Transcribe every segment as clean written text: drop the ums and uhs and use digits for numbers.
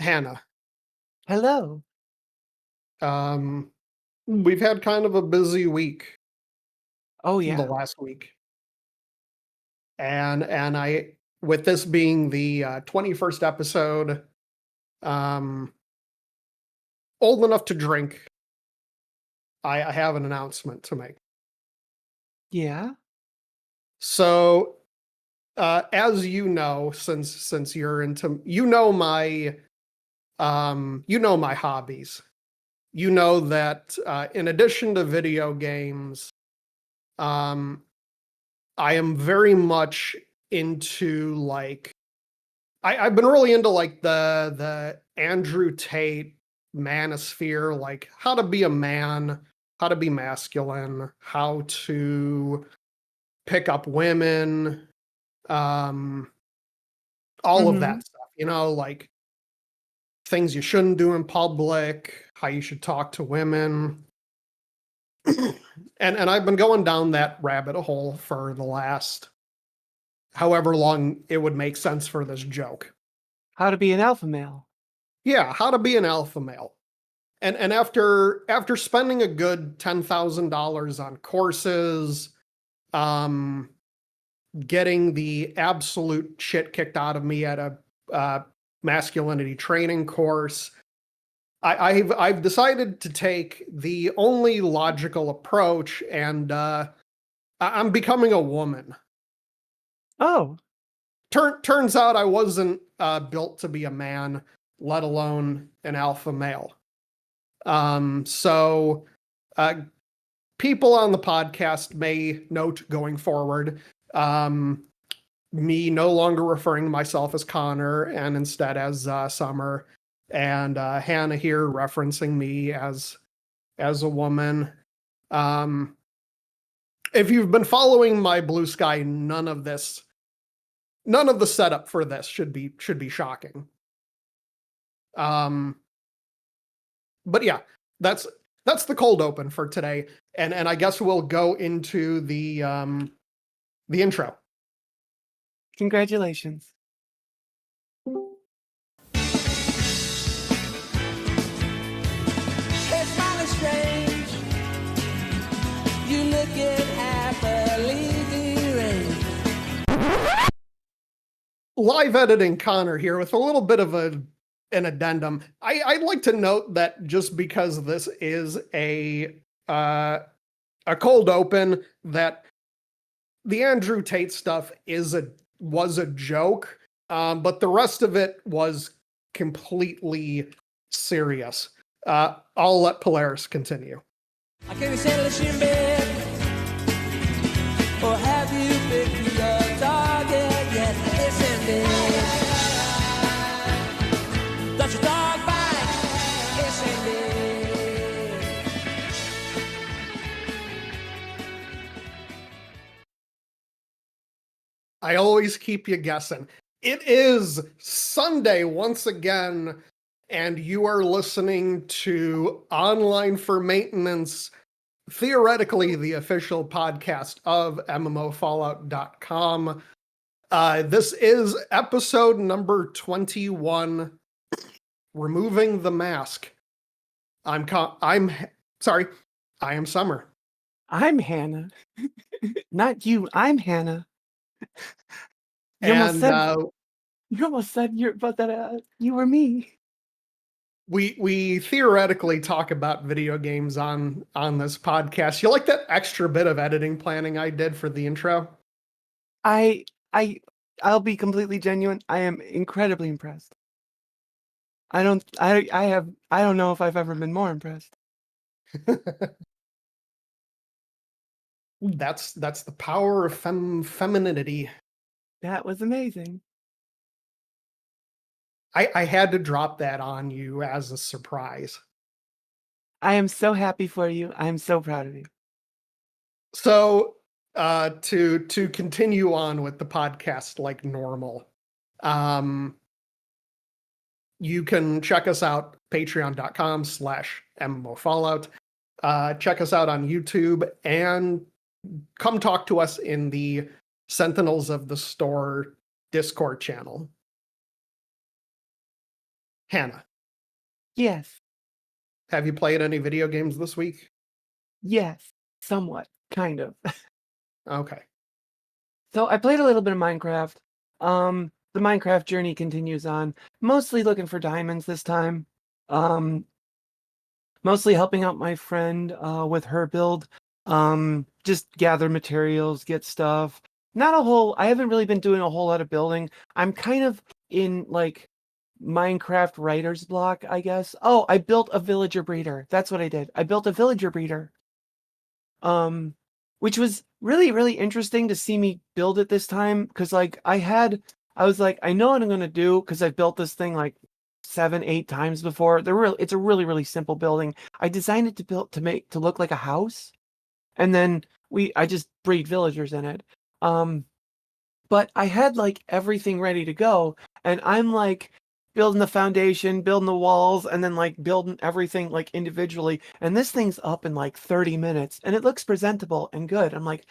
Hannah, Hello. um, we've had kind of a busy week Oh, the yeah. last week, and I with this being the 21st episode, um, old enough to drink, I have an announcement to make. Yeah? So, as you know, since you're into you know my hobbies. You know that in addition to video games, um, I am very much into I've been really into like the Andrew Tate manosphere, like how to be a man, how to be masculine, how to pick up women, um, all of that Mhm. stuff, like things you shouldn't do in public, how you should talk to women. And I've been going down that rabbit hole for the last however long it would make sense for this joke. How to be an alpha male. Yeah, how to be an alpha male. And after spending a good $10,000 on courses, um, getting the absolute shit kicked out of me at a masculinity training course, I've decided to take the only logical approach, and I'm becoming a woman. Oh, Turns out I wasn't built to be a man, let alone an alpha male. So uh, people on the podcast may note going forward, um, me no longer referring to myself as Connor and instead as Summer, and Hannah here referencing me as a woman. Um, if you've been following my Blue Sky, none of the setup for this should be shocking. Um, but yeah, that's the cold open for today, and I guess we'll go into the intro. congratulations. It's kinda strange. You looking at the leafy range. Live editing Connor here with a little bit of an addendum. I'd like to note that just because this is a cold open, that the Andrew Tate stuff was a joke, but the rest of it was completely serious. I'll let Polaris continue. I can't settle in bed. Or have you picked your target yet? It's in bed. Got your dog bite. It's in bed. I always keep you guessing. It is Sunday once again, and you are listening to Online for Maintenance, theoretically the official podcast of MMOFallout.com. This is episode number 21, Removing the Masc. I'm sorry, I am Summer. I'm Hannah. Not you, I'm Hannah. You almost And said you're about that you were me. we theoretically talk about video games on this podcast. You like that extra bit of editing planning I did for the intro? I I'll be completely genuine. I am incredibly impressed. I don't know if I've ever been more impressed. That's the power of femininity. That was amazing. I had to drop that on you as a surprise. I am so happy for you. I am so proud of you. So to continue on with the podcast like normal, you can check us out, patreon.com/MMOFallout. Check us out on YouTube and come talk to us in the Sentinels of the Store Discord channel. Hannah, Yes. have you played any video games this week? Yes. Somewhat. Kind of. Okay. So I played a little bit of Minecraft. The Minecraft journey continues on. Mostly looking for diamonds this time. Mostly helping out my friend with her build. Just gather materials, get stuff. I haven't really been doing a whole lot of building. I'm kind of in like Minecraft writer's block, I guess. Oh, I built a villager breeder. That's what I did. I built a villager breeder. Which was really, really interesting to see me build it this time. Cause like I was like, I know what I'm gonna do because I've built this thing like 7, 8 times before. It's a really, really simple building. I designed it to look like a house. And then I just breed villagers in it. But I had like everything ready to go, and I'm like building the foundation, building the walls, and then like building everything like individually. And this thing's up in like 30 minutes, and it looks presentable and good. I'm like,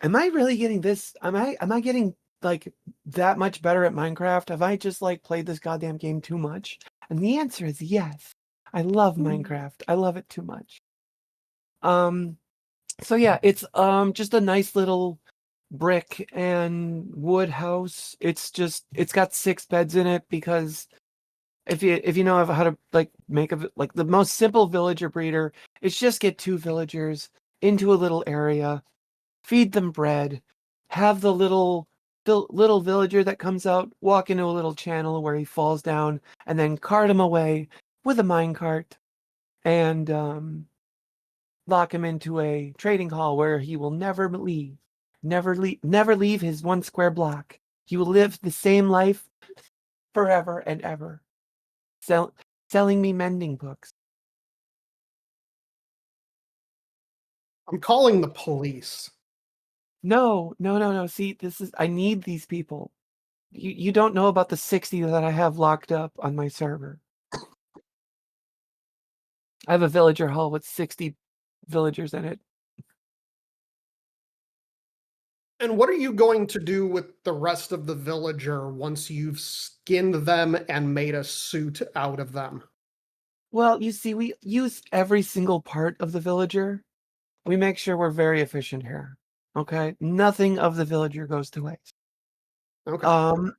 am I really getting this? Am I getting like that much better at Minecraft? Have I just like played this goddamn game too much? And the answer is yes. I love Minecraft. I love it too much. So yeah, it's just a nice little brick and wood house. It's got 6 beds in it because if you know how to like make like the most simple villager breeder, it's just get 2 villagers into a little area, feed them bread, have the little villager that comes out walk into a little channel where he falls down, and then cart him away with a minecart and lock him into a trading hall where he will never leave. Never leave his 1 square block. He will live the same life forever and ever. Selling me mending books. I'm calling the police. No. See, I need these people. You don't know about the 60 that I have locked up on my server. I have a villager hall with 60 villagers in it. And what are you going to do with the rest of the villager once you've skinned them and made a suit out of them? Well, you see, we use every single part of the villager. We make sure we're very efficient here. Okay? Nothing of the villager goes to waste. Okay.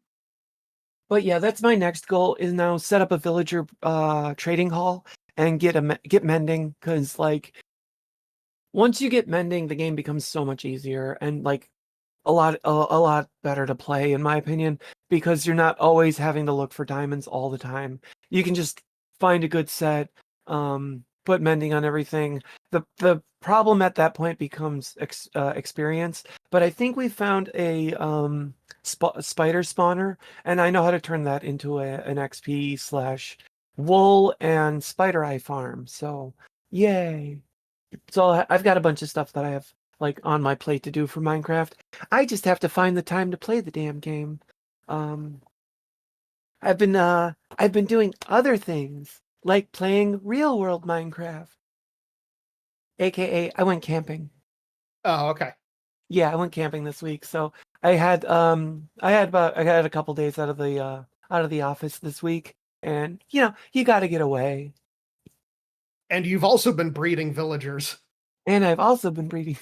But yeah, that's my next goal is now set up a villager trading hall and get mending, because like once you get mending, the game becomes so much easier and like a lot better to play, in my opinion, because you're not always having to look for diamonds all the time. You can just find a good set, put mending on everything. The problem at that point becomes experience, but I think we found a spider spawner, and I know how to turn that into an XP/wool and spider eye farm. So yay! So I've got a bunch of stuff that I have like on my plate to do for Minecraft. I just have to find the time to play the damn game. I've been doing other things like playing real world Minecraft. AKA I went camping. Oh, okay. Yeah, I went camping this week. So I had a couple days out of the office this week, and you got to get away. And you've also been breeding villagers. And I've also been breeding.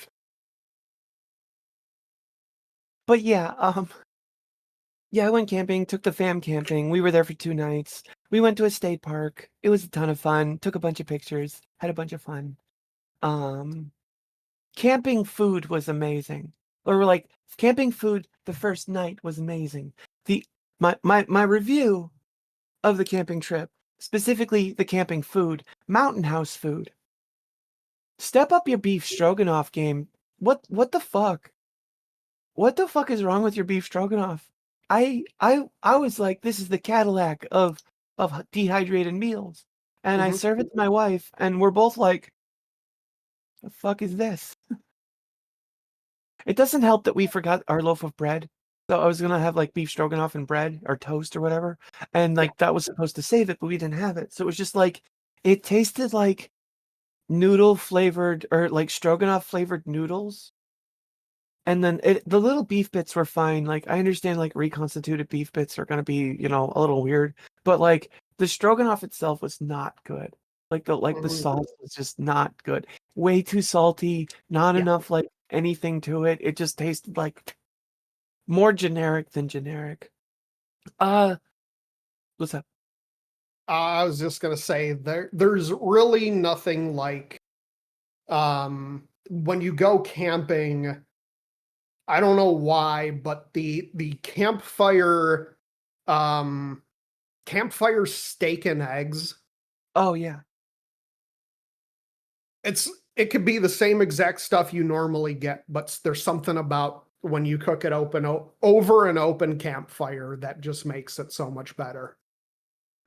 But yeah, I went camping, took the fam camping. We were there for 2 nights. We went to a state park. It was a ton of fun. Took a bunch of pictures. Had a bunch of fun. Camping food was amazing. Or like camping food the first night was amazing. My review of the camping trip, specifically the camping food, Mountain House food. Step up your beef stroganoff game. What the fuck? What the fuck is wrong with your beef stroganoff? I was like, this is the Cadillac of dehydrated meals. And I serve it to my wife, and we're both like, the fuck is this? It doesn't help that we forgot our loaf of bread. So I was gonna have like beef stroganoff and bread or toast or whatever. And like that was supposed to save it, but we didn't have it. So it was just like it tasted like noodle flavored or like stroganoff flavored noodles. And then the little beef bits were fine. Like I understand like reconstituted beef bits are gonna be, a little weird, but like The stroganoff itself was not good. Like the Mhm. sauce was just not good. Way too salty, not Yeah. enough like anything to it. It just tasted like more generic than generic. What's up? I was just gonna say there's really nothing like when you go camping. I don't know why, but the campfire steak and eggs, Oh yeah. it could be the same exact stuff you normally get, but there's something about when you cook it over an open campfire that just makes it so much better.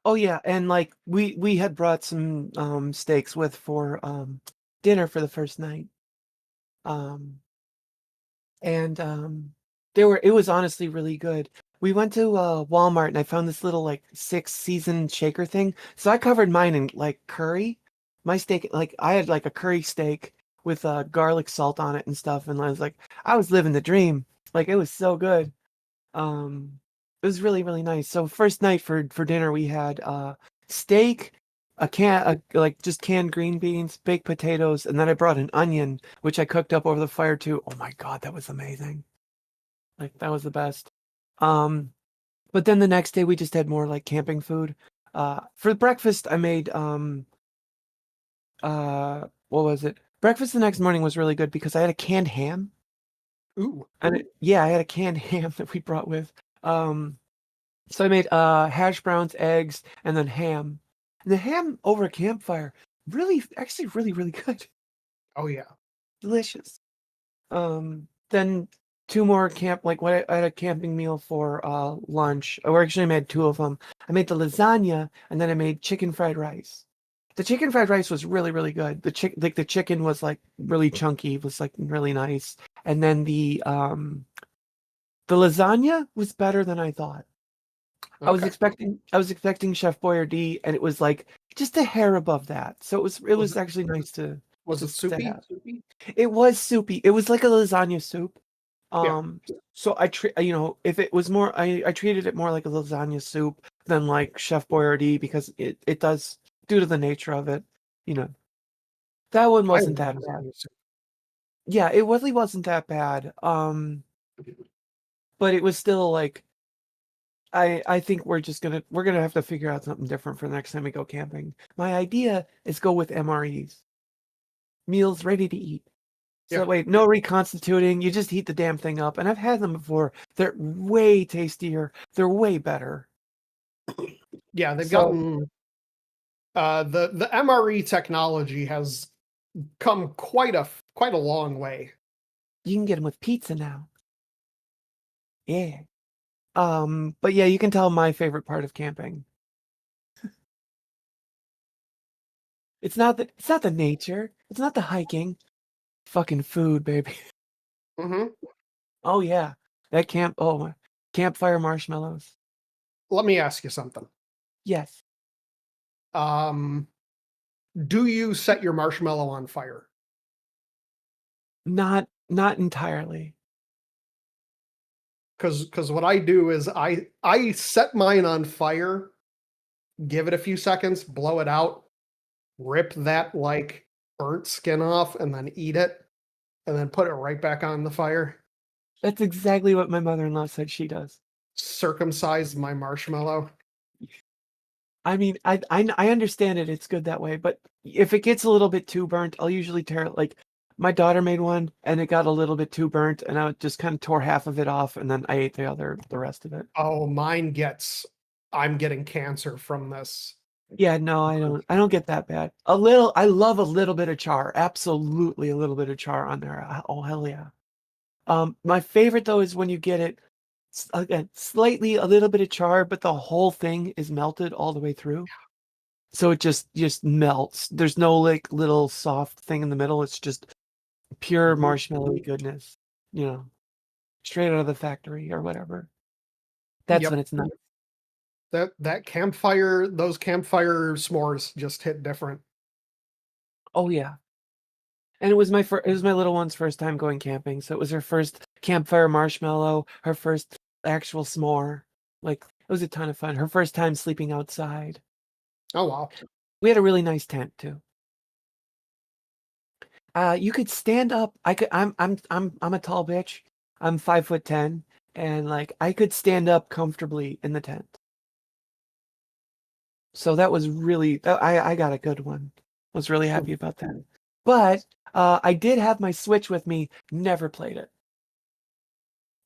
Oh yeah, and like we had brought some steaks with for dinner for the first night. Um and it was honestly really good. We went to Walmart and I found this little like 6 season shaker thing. So I covered mine in like curry. My steak, like I had like a curry steak with garlic salt on it and stuff, and I was living the dream. Like it was so good. Um it was really, really nice. So first night for dinner we had steak, like just canned green beans, baked potatoes, and then I brought an onion, which I cooked up over the fire too. Oh my God, that was amazing. Like that was the best. Um, but then the next day we just had more like camping food. For breakfast I made what was it? Breakfast the next morning was really good because I had a canned ham. Ooh, And yeah, I had a canned ham that we brought with. Um, so I made hash browns, eggs, and then ham. And the ham over a campfire, really, actually, really, really good, oh yeah. delicious. Then two more I had a camping meal for lunch. Or actually, I made two of them. I made the lasagna, and then I made chicken fried rice. The chicken fried rice was really, really good. The chicken was like really chunky, was like really nice. And then the lasagna was better than I thought. Okay. I was expecting Chef Boyardee, and it was like just a hair above that. So it Was was it actually nice to was it to soupy? have. It was soupy. It was like a lasagna soup. Yeah. So if it was more, I treated it more like a lasagna soup than like Chef Boyardee because it does, due to the nature of it, you know. That one I wasn't love that bad. lasagna soup. Yeah, it really wasn't that bad. But it was still like I think we're gonna have to figure out something different for the next time we go camping. My idea is go with MREs, meals ready to eat. So Yeah. that way, no reconstituting. You just heat the damn thing up. And I've had them before. They're way tastier. They're way better. Yeah, they've So gotten the MRE technology has come quite a long way. you can get them with pizza now. Yeah. But yeah, you can tell my favorite part of camping. It's not the nature. It's not the hiking. Fucking food, baby. Hmm. Oh yeah. Campfire marshmallows. Let me ask you something. Yes. Um, do you set your marshmallow on fire? Not entirely. Because what I do is I set mine on fire, give it a few seconds, blow it out, rip that like burnt skin off, and then eat it, and then put it right back on the fire. That's exactly what my mother-in-law said she does. Circumcise my marshmallow. I mean, I understand it. It's good that way, but if it gets a little bit too burnt, I'll usually tear it. Like my daughter made one, and it got a little bit too burnt, and I just kind of tore half of it off, and then I ate the rest of it. Oh, I'm getting cancer from this. Yeah, no, I don't get that bad. I love a little bit of char. Absolutely, a little bit of char on there. Oh hell yeah. My favorite though is when you get it again slightly a little bit of char, but the whole thing is melted all the way through. So it just melts. There's no like little soft thing in the middle. It's just pure Mhm. marshmallowy goodness, you know, straight out of the factory or whatever. That's when Yep. it's nice. Those campfire s'mores just hit different. Oh yeah. And it was my little one's first time going camping, so it was her first campfire marshmallow, her first actual s'more. Like it was a ton of fun. Her first time sleeping outside. Oh wow. We had a really nice tent too. You could stand up. I'm a tall bitch. I'm 5'10", and like I could stand up comfortably in the tent. So that was really I got a good one. Was really happy about that. But I did have my Switch with me. Never played it.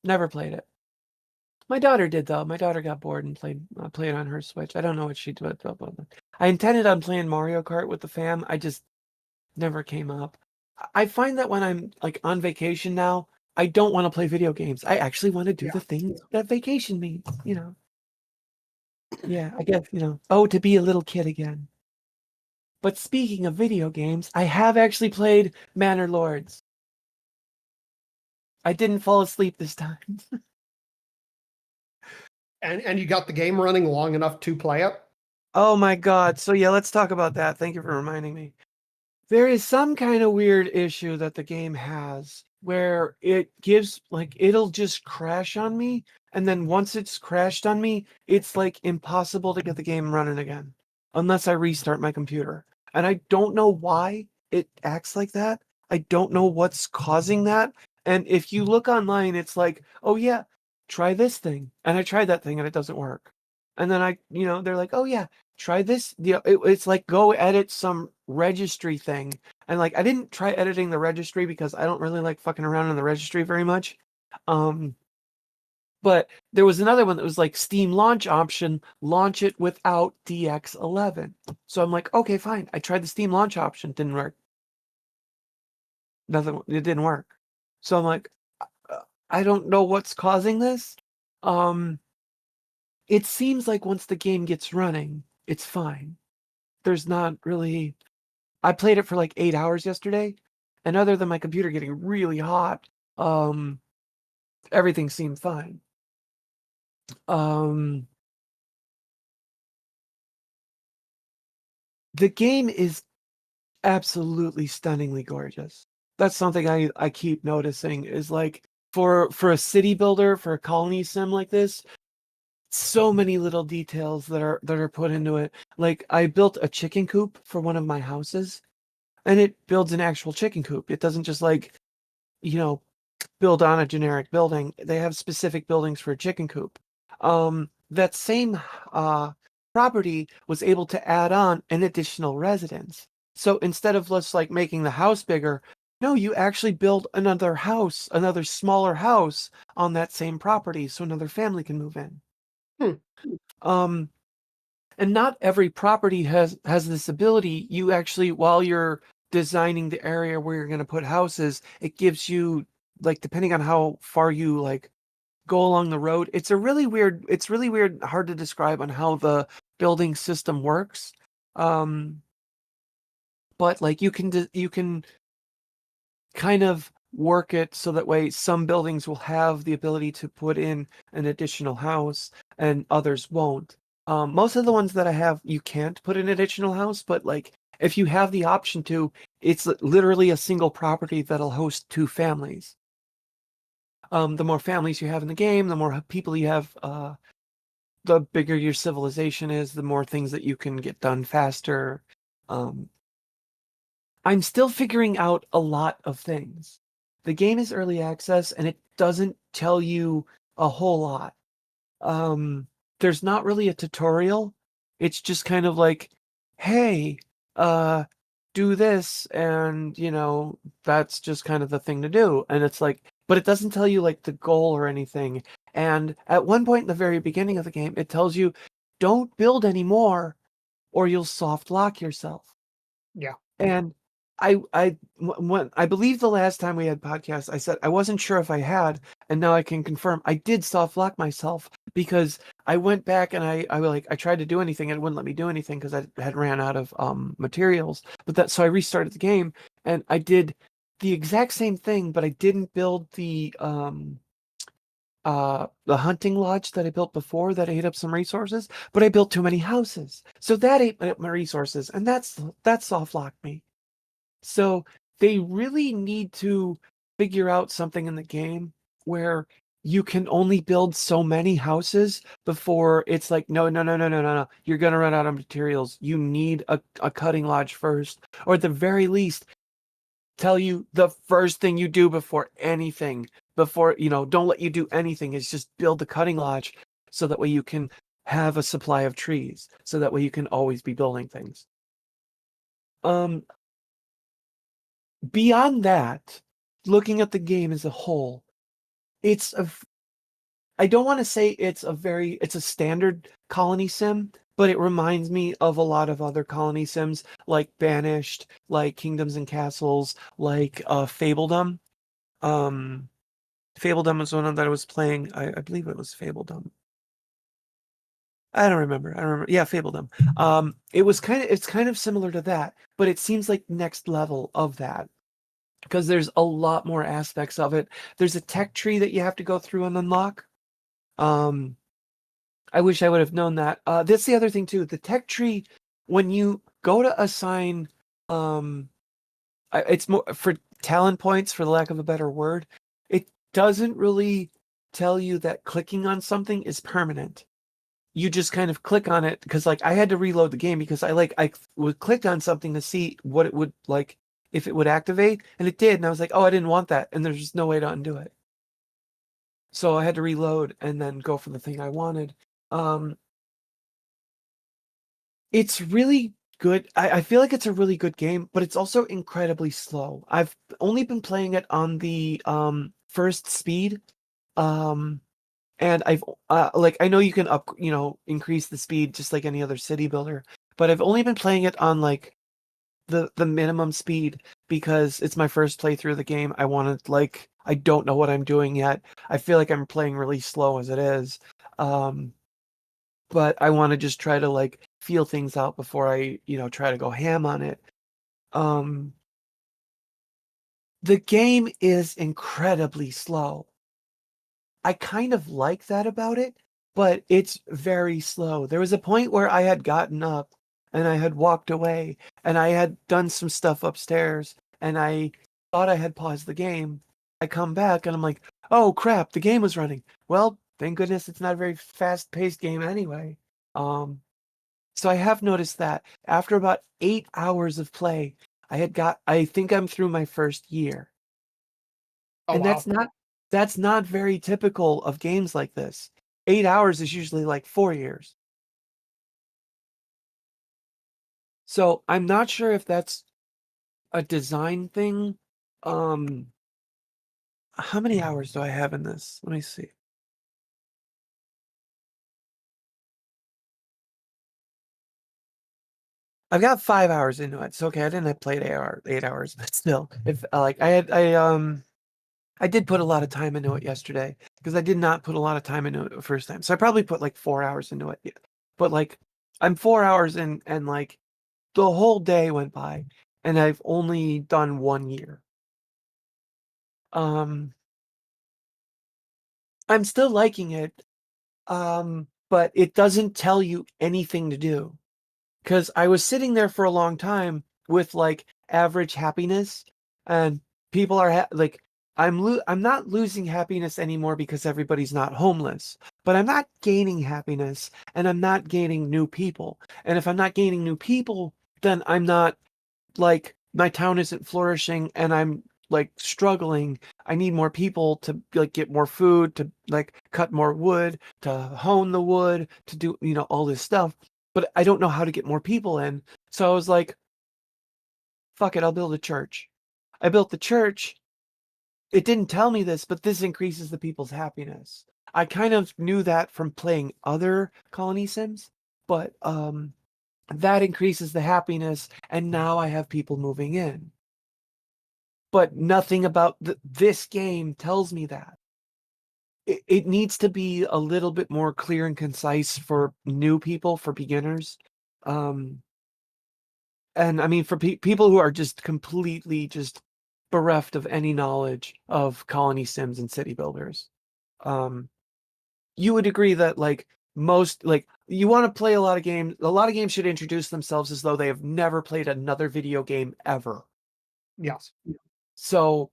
Never played it. My daughter did though. My daughter got bored and played on her Switch. I don't know what she did. I intended on playing Mario Kart with the fam. I just never came up. I find that when I'm like on vacation now, I don't want to play video games. I actually want to do the things that vacation means, you know. Yeah, I guess, you know. Oh, to be a little kid again. But speaking of video games, I have actually played Manor Lords. I didn't fall asleep this time. And you got the game running long enough to play it? Oh my god. So yeah, let's talk about that. Thank you for reminding me. There is some kind of weird issue that the game has where it gives like it'll just crash on me, and then once it's crashed on me, it's like impossible to get the game running again unless I restart my computer. And I don't know why it acts like that. I don't know what's causing that. And if you look online, it's like, "Oh yeah, try this thing." And I tried that thing and it doesn't work. And then they're like, "Oh yeah, try this." It's like go edit some registry thing. And like I didn't try editing the registry because I don't really like fucking around in the registry very much. But there was another one that was like Steam launch option, launch it without DX11. So I'm like, okay, fine. I tried the Steam launch option, didn't work. Nothing, it didn't work. So I'm like, I don't know what's causing this. It seems like once the game gets running, it's fine. There's not really. I played it for like 8 hours yesterday, and other than my computer getting really hot, everything seemed fine. The game is absolutely stunningly gorgeous. That's something I keep noticing is like for a city builder, for a colony sim like this, so many little details that are put into it. Like I built a chicken coop for one of my houses, and it builds an actual chicken coop. It doesn't just like, build on a generic building. They have specific buildings for a chicken coop. That same property was able to add on an additional residence. So instead of just like making the house bigger, no, you actually build another house, another smaller house on that same property so another family can move in. And not every property has this ability. You actually, while you're designing the area where you're going to put houses, it gives you, like, depending on how far you like go along the road, it's really weird, hard to describe on how the building system works. But like you can kind of work it so that way some buildings will have the ability to put in an additional house and others won't. Most of the ones that I have, you can't put an additional house, but like if you have the option to, it's literally a single property that'll host 2 families. The more families you have in the game, the more people you have, the bigger your civilization is, the more things that you can get done faster. I'm still figuring out a lot of things. The game is early access and it doesn't tell you a whole lot. There's not really a tutorial. It's just kind of like, hey, do this, and that's just kind of the thing to do. And it's like, but it doesn't tell you like the goal or anything. And at one point in the very beginning of the game, it tells you, don't build anymore or you'll soft lock yourself. Yeah. And when I believe the last time we had podcasts, I said I wasn't sure if I had, and now I can confirm I did soft lock myself because I went back and I tried to do anything and it wouldn't let me do anything because I had ran out of materials. So I restarted the game and I did the exact same thing, but I didn't build the hunting lodge that I built before that ate up some resources, but I built too many houses. So that ate up my resources, and that soft locked me. So they really need to figure out something in the game where you can only build so many houses before it's like, no, you're gonna run out of materials. You need a cutting lodge first, or at the very least, tell you the first thing you do before anything, don't let you do anything, is just build the cutting lodge, so that way you can have a supply of trees, so that way you can always be building things. Beyond that, looking at the game as a whole, I don't want to say it's a standard colony sim, but it reminds me of a lot of other colony sims, like Banished, like Kingdoms and Castles, like Fabledom. Fabledom was one that I was playing. I believe it was Fabledom. I don't remember. Yeah, Fabledom. It's kind of similar to that, but it seems like next level of that, because there's a lot more aspects of it. There's a tech tree that you have to go through and unlock. I wish I would have known that. That's the other thing too. The tech tree, when you go to assign, it's more for talent points, for the lack of a better word. It doesn't really tell you that clicking on something is permanent. You just kind of click on it, because like I had to reload the game because I would click on something to see what it would like, if it would activate, and it did, and I was like, oh, I didn't want that, and there's just no way to undo it. So I had to reload and then go for the thing I wanted. It's really good. I feel like it's a really good game, but it's also incredibly slow. I've only been playing it on the first speed. And I've I know you can increase the speed just like any other city builder, but I've only been playing it on like the minimum speed, because it's my first playthrough of the game. I don't know what I'm doing yet. I feel like I'm playing really slow as it is. But I want to just try to like feel things out before I, try to go ham on it. The game is incredibly slow. I kind of like that about it, but it's very slow. There was a point where I had gotten up and I had walked away and I had done some stuff upstairs and I thought I had paused the game. I come back and I'm like, oh crap, the game was running. Well, thank goodness it's not a very fast-paced game anyway. So I have noticed that after about 8 hours of play, I think I'm through my first year. Oh, And wow. that's not very typical of games like this. 8 hours is usually like 4 years. So I'm not sure if that's a design thing. How many hours do I have in this? Let me see. I've got 5 hours into it. So okay, I didn't have played 8 hours, but still, if I did put a lot of time into it yesterday, because I did not put a lot of time into it the first time. So I probably put like 4 hours into it. But like I'm 4 hours in, and like the whole day went by and I've only done 1 year. I'm still liking it. But it doesn't tell you anything to do. Because I was sitting there for a long time with like average happiness, and people are like, I'm not losing happiness anymore because everybody's not homeless, but I'm not gaining happiness, and I'm not gaining new people. And if I'm not gaining new people, then I'm not, like, my town isn't flourishing, and I'm like struggling. I need more people to like get more food, to like cut more wood, to hone the wood, to do all this stuff, but I don't know how to get more people in. So I was like, fuck it, I'll build a church. I built the church. It didn't tell me this, but this increases the people's happiness. I kind of knew that from playing other colony sims, but that increases the happiness, and now I have people moving in. But nothing about this game tells me that. It needs to be a little bit more clear and concise for new people, for beginners. And I mean, for people who are just completely just bereft of any knowledge of colony sims and city builders. You would agree that like most, like, you want to play a lot of games should introduce themselves as though they have never played another video game ever. Yes. So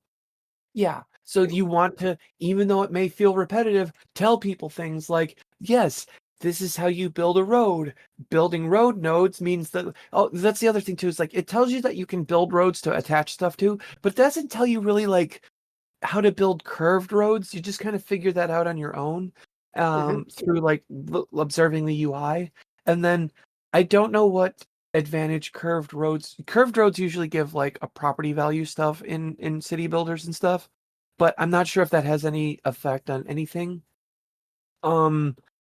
yeah, So you want to, even though it may feel repetitive, tell people things like, yes, this is how you build a road. Building road nodes means that, oh, that's the other thing too, is like, it tells you that you can build roads to attach stuff to, but it doesn't tell you really like how to build curved roads. You just kind of figure that out on your own through like observing the UI. And then I don't know what advantage curved roads usually give like a property value stuff in city builders and stuff, but I'm not sure if that has any effect on anything.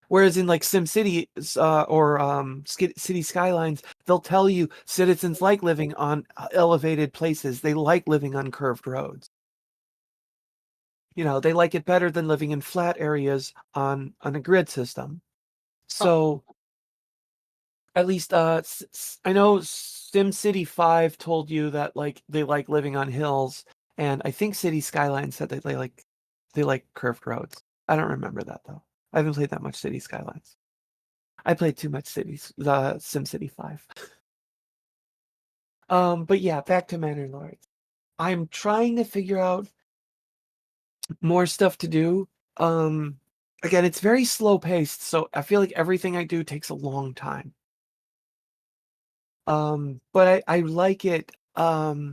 Whereas in like SimCity or City Skylines, they'll tell you citizens like living on elevated places. They like living on curved roads. You know, they like it better than living in flat areas on a grid system. So at least I know SimCity 5 told you that like they like living on hills, and I think City Skylines said that they like curved roads. I don't remember that though. I haven't played that much City Skylines. I played too much SimCity 5. But yeah, back to Manor Lords. I'm trying to figure out more stuff to do. Again, it's very slow paced, so I feel like everything I do takes a long time. But I like it. I've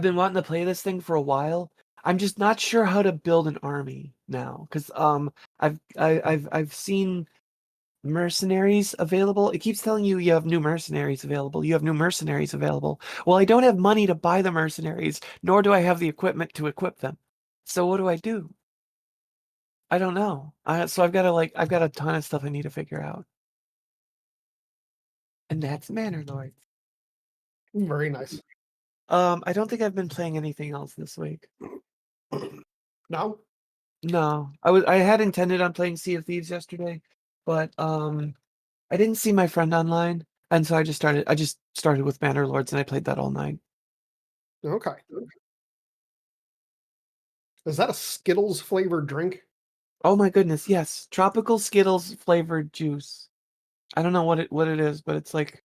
been wanting to play this thing for a while. I'm just not sure how to build an army now, because I've seen mercenaries available. It keeps telling you have new mercenaries available. You have new mercenaries available. Well, I don't have money to buy the mercenaries, nor do I have the equipment to equip them. So what do I do? I don't know. So I've got a ton of stuff I need to figure out. And that's Manor Lords. Very nice. I don't think I've been playing anything else this week. No? No. I had intended on playing Sea of Thieves yesterday, but I didn't see my friend online, and so I just started with Manor Lords, and I played that all night. Okay. Is that a Skittles flavored drink? Oh my goodness, yes. Tropical Skittles flavored juice. I don't know what it is, but it's like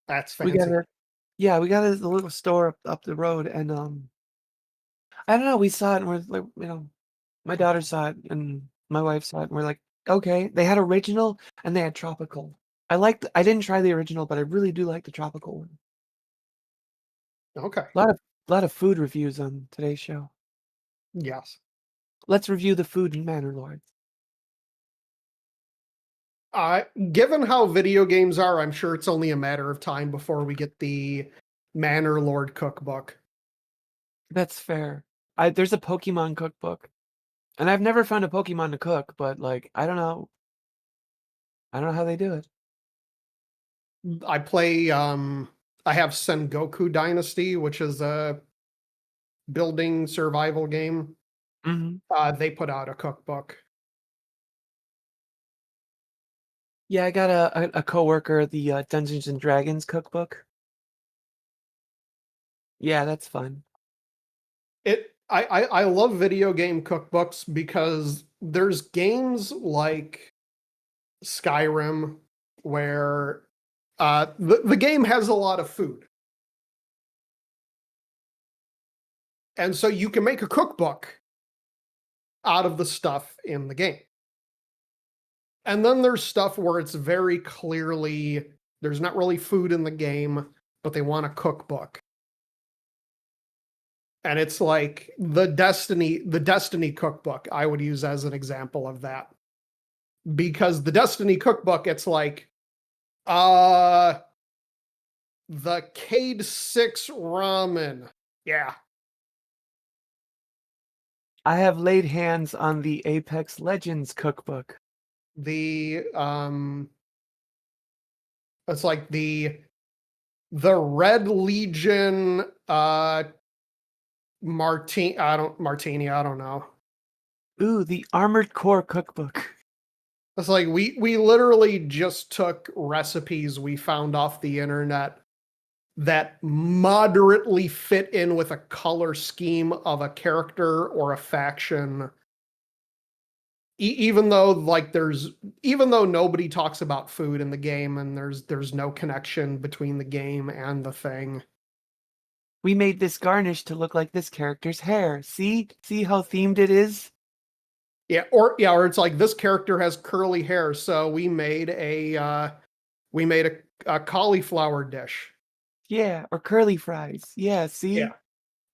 That's we fancy. got a little store up the road, and I don't know, we saw it and we're like, you know, my daughter saw it and my wife saw it and we're like, okay. They had original and they had tropical. I didn't try the original, but I really do like the tropical one. Okay. A lot of food reviews on today's show. Yes. Let's review the food in Manor Lords. Given how video games are, I'm sure it's only a matter of time before we get the Manor Lord cookbook. That's fair. There's a Pokemon cookbook. And I've never found a Pokemon to cook, but like I don't know how they do it. I play I have Sengoku Dynasty, which is a building survival game. Mm-hmm. They put out a cookbook. Yeah, I got a coworker, the Dungeons and Dragons cookbook. Yeah, that's fun. I love video game cookbooks because there's games like Skyrim where the game has a lot of food. And so you can make a cookbook out of the stuff in the game. And then there's stuff where it's very clearly there's not really food in the game, but they want a cookbook. And it's like the Destiny cookbook I would use as an example of that. Because the Destiny cookbook, it's like the Cade 6 ramen. Yeah. I have laid hands on the Apex Legends cookbook. It's like the Red Legion martini, I don't know. Ooh, the Armored Core cookbook. It's like we literally just took recipes we found off the internet that moderately fit in with a color scheme of a character or a faction. Even though nobody talks about food in the game and there's no connection between the game and the thing. we made this garnish to look like this character's hair. See how themed it is? Yeah, or it's like this character has curly hair, so we made a cauliflower dish. Yeah, or curly fries. Yeah, see? Yeah.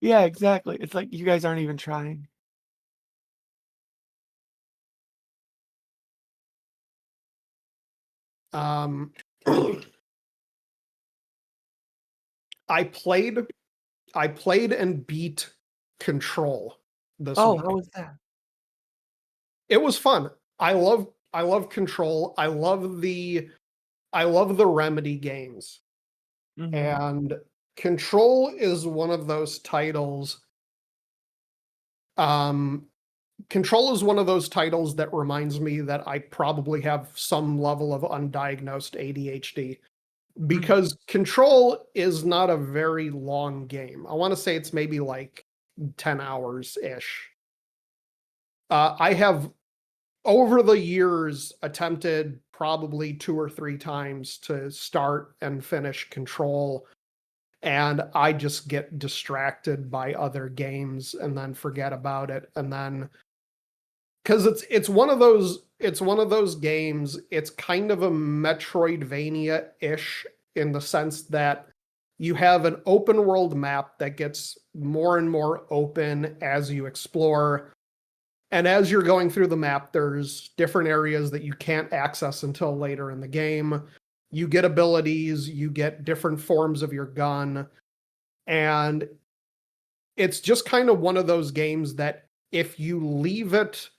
Yeah, exactly. It's like you guys aren't even trying. I played and beat Control this Oh, week. how was that? It was fun. I love Control. I love the Remedy games. Mhm. And Control is one of those titles. Control is one of those titles that reminds me that I probably have some level of undiagnosed ADHD, because Control is not a very long game. I want to say it's maybe like 10 hours ish. I have over the years attempted probably 2 or 3 times to start and finish Control, and I just get distracted by other games and then forget about it. And then, because it's one of those games, it's kind of a Metroidvania-ish in the sense that you have an open world map that gets more and more open as you explore. And as you're going through the map, there's different areas that you can't access until later in the game. You get abilities, you get different forms of your gun, and it's just kind of one of those games that if you leave it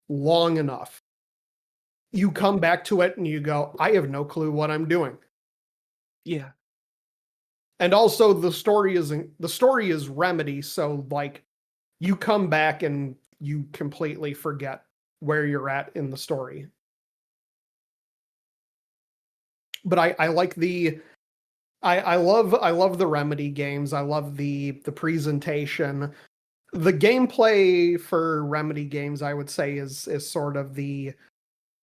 long enough, you come back to it and you go, I have no clue what I'm doing. Yeah. And also the story is Remedy, so like you come back and you completely forget where you're at in the story. But I like I love the Remedy games. I love the presentation. The gameplay for Remedy games, I would say, is sort of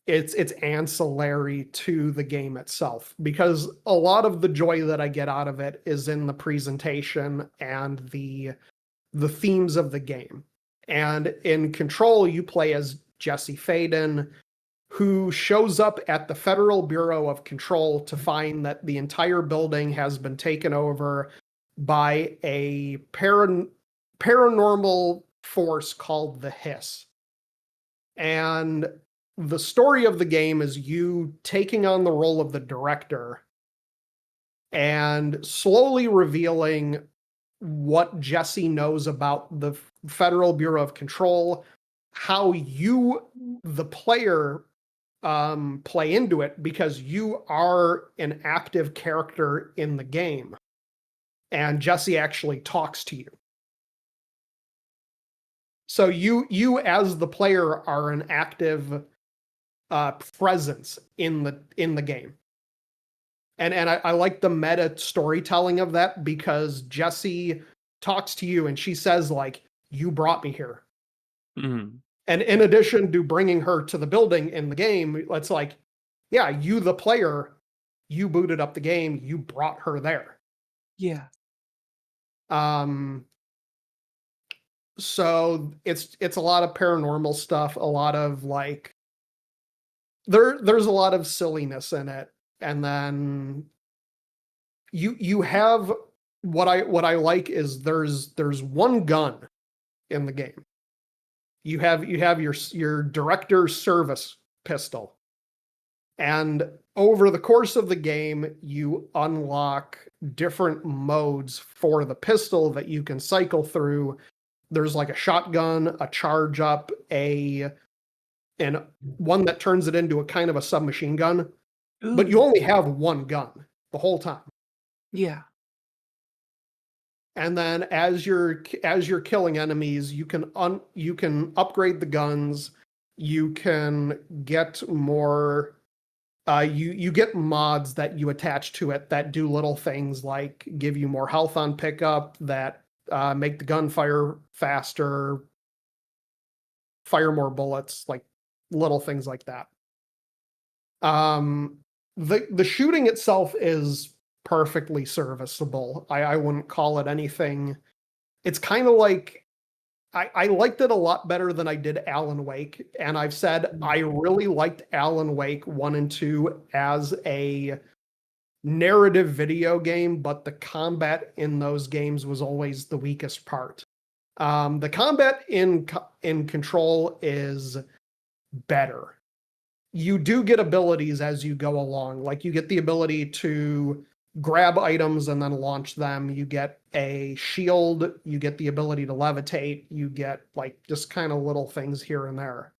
it's ancillary to the game itself, because a lot of the joy that I get out of it is in the presentation and the themes of the game. And in Control, you play as Jesse Faden, who shows up at the Federal Bureau of Control to find that the entire building has been taken over by a paranormal force called the Hiss. And the story of the game is you taking on the role of the director and slowly revealing what Jesse knows about the Federal Bureau of Control, how you, the player, play into it, because you are an active character in the game, and Jesse actually talks to you. So you as the player are an active presence in the game. And I like the meta storytelling of that, because Jesse talks to you and she says, like, you brought me here. Mm-hmm. And in addition to bringing her to the building in the game, it's like, yeah, you, the player, you booted up the game, you brought her there. Yeah. So it's a lot of paranormal stuff, a lot of like there's a lot of silliness in it. And then you have what I like is there's one gun in the game. You have your director service pistol. And over the course of the game, you unlock different modes for the pistol that you can cycle through. There's like a shotgun, a charge up, and one that turns it into a kind of a submachine gun. Ooh. But you only have one gun the whole time. Yeah. And then as you're killing enemies, you can upgrade the guns. You can get more. You get mods that you attach to it that do little things like give you more health on pickup, that make the gun fire faster, fire more bullets, like little things like that. The shooting itself is perfectly serviceable. I wouldn't call it anything. It's kind of like I liked it a lot better than I did Alan Wake, and I've said I really liked Alan Wake 1 and 2 as a narrative video game, but the combat in those games was always the weakest part. The combat in Control is better. You do get abilities as you go along. Like, you get the ability to grab items and then launch them. You get a shield. You get the ability to levitate. You get, like, just kind of little things here and there.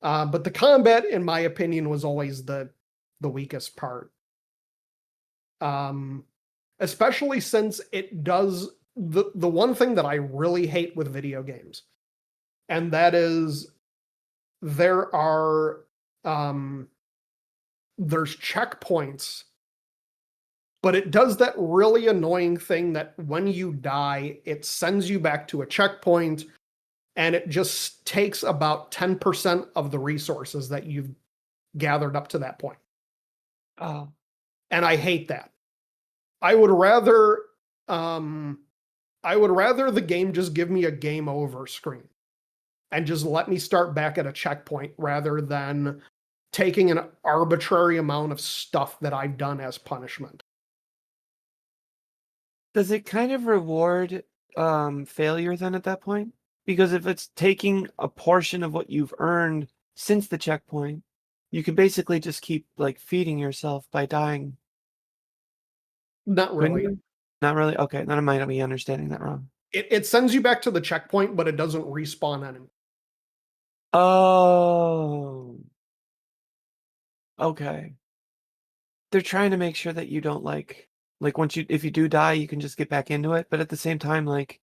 But the combat, in my opinion, was always the weakest part. Especially since it does the one thing that I really hate with video games, and that is there are there's checkpoints, but it does that really annoying thing that when you die, it sends you back to a checkpoint, and it just takes about 10% of the resources that you've gathered up to that point. Oh. And I hate that. I would rather the game just give me a game over screen and just let me start back at a checkpoint rather than taking an arbitrary amount of stuff that I've done as punishment. Does it kind of reward failure then at that point? Because if it's taking a portion of what you've earned since the checkpoint, you can basically just keep like feeding yourself by dying. Not really. Not really? Okay, then I might be understanding that wrong. It sends you back to the checkpoint, but it doesn't respawn anymore. Oh. Okay. They're trying to make sure that you don't like if you do die, you can just get back into it, but at the same time, like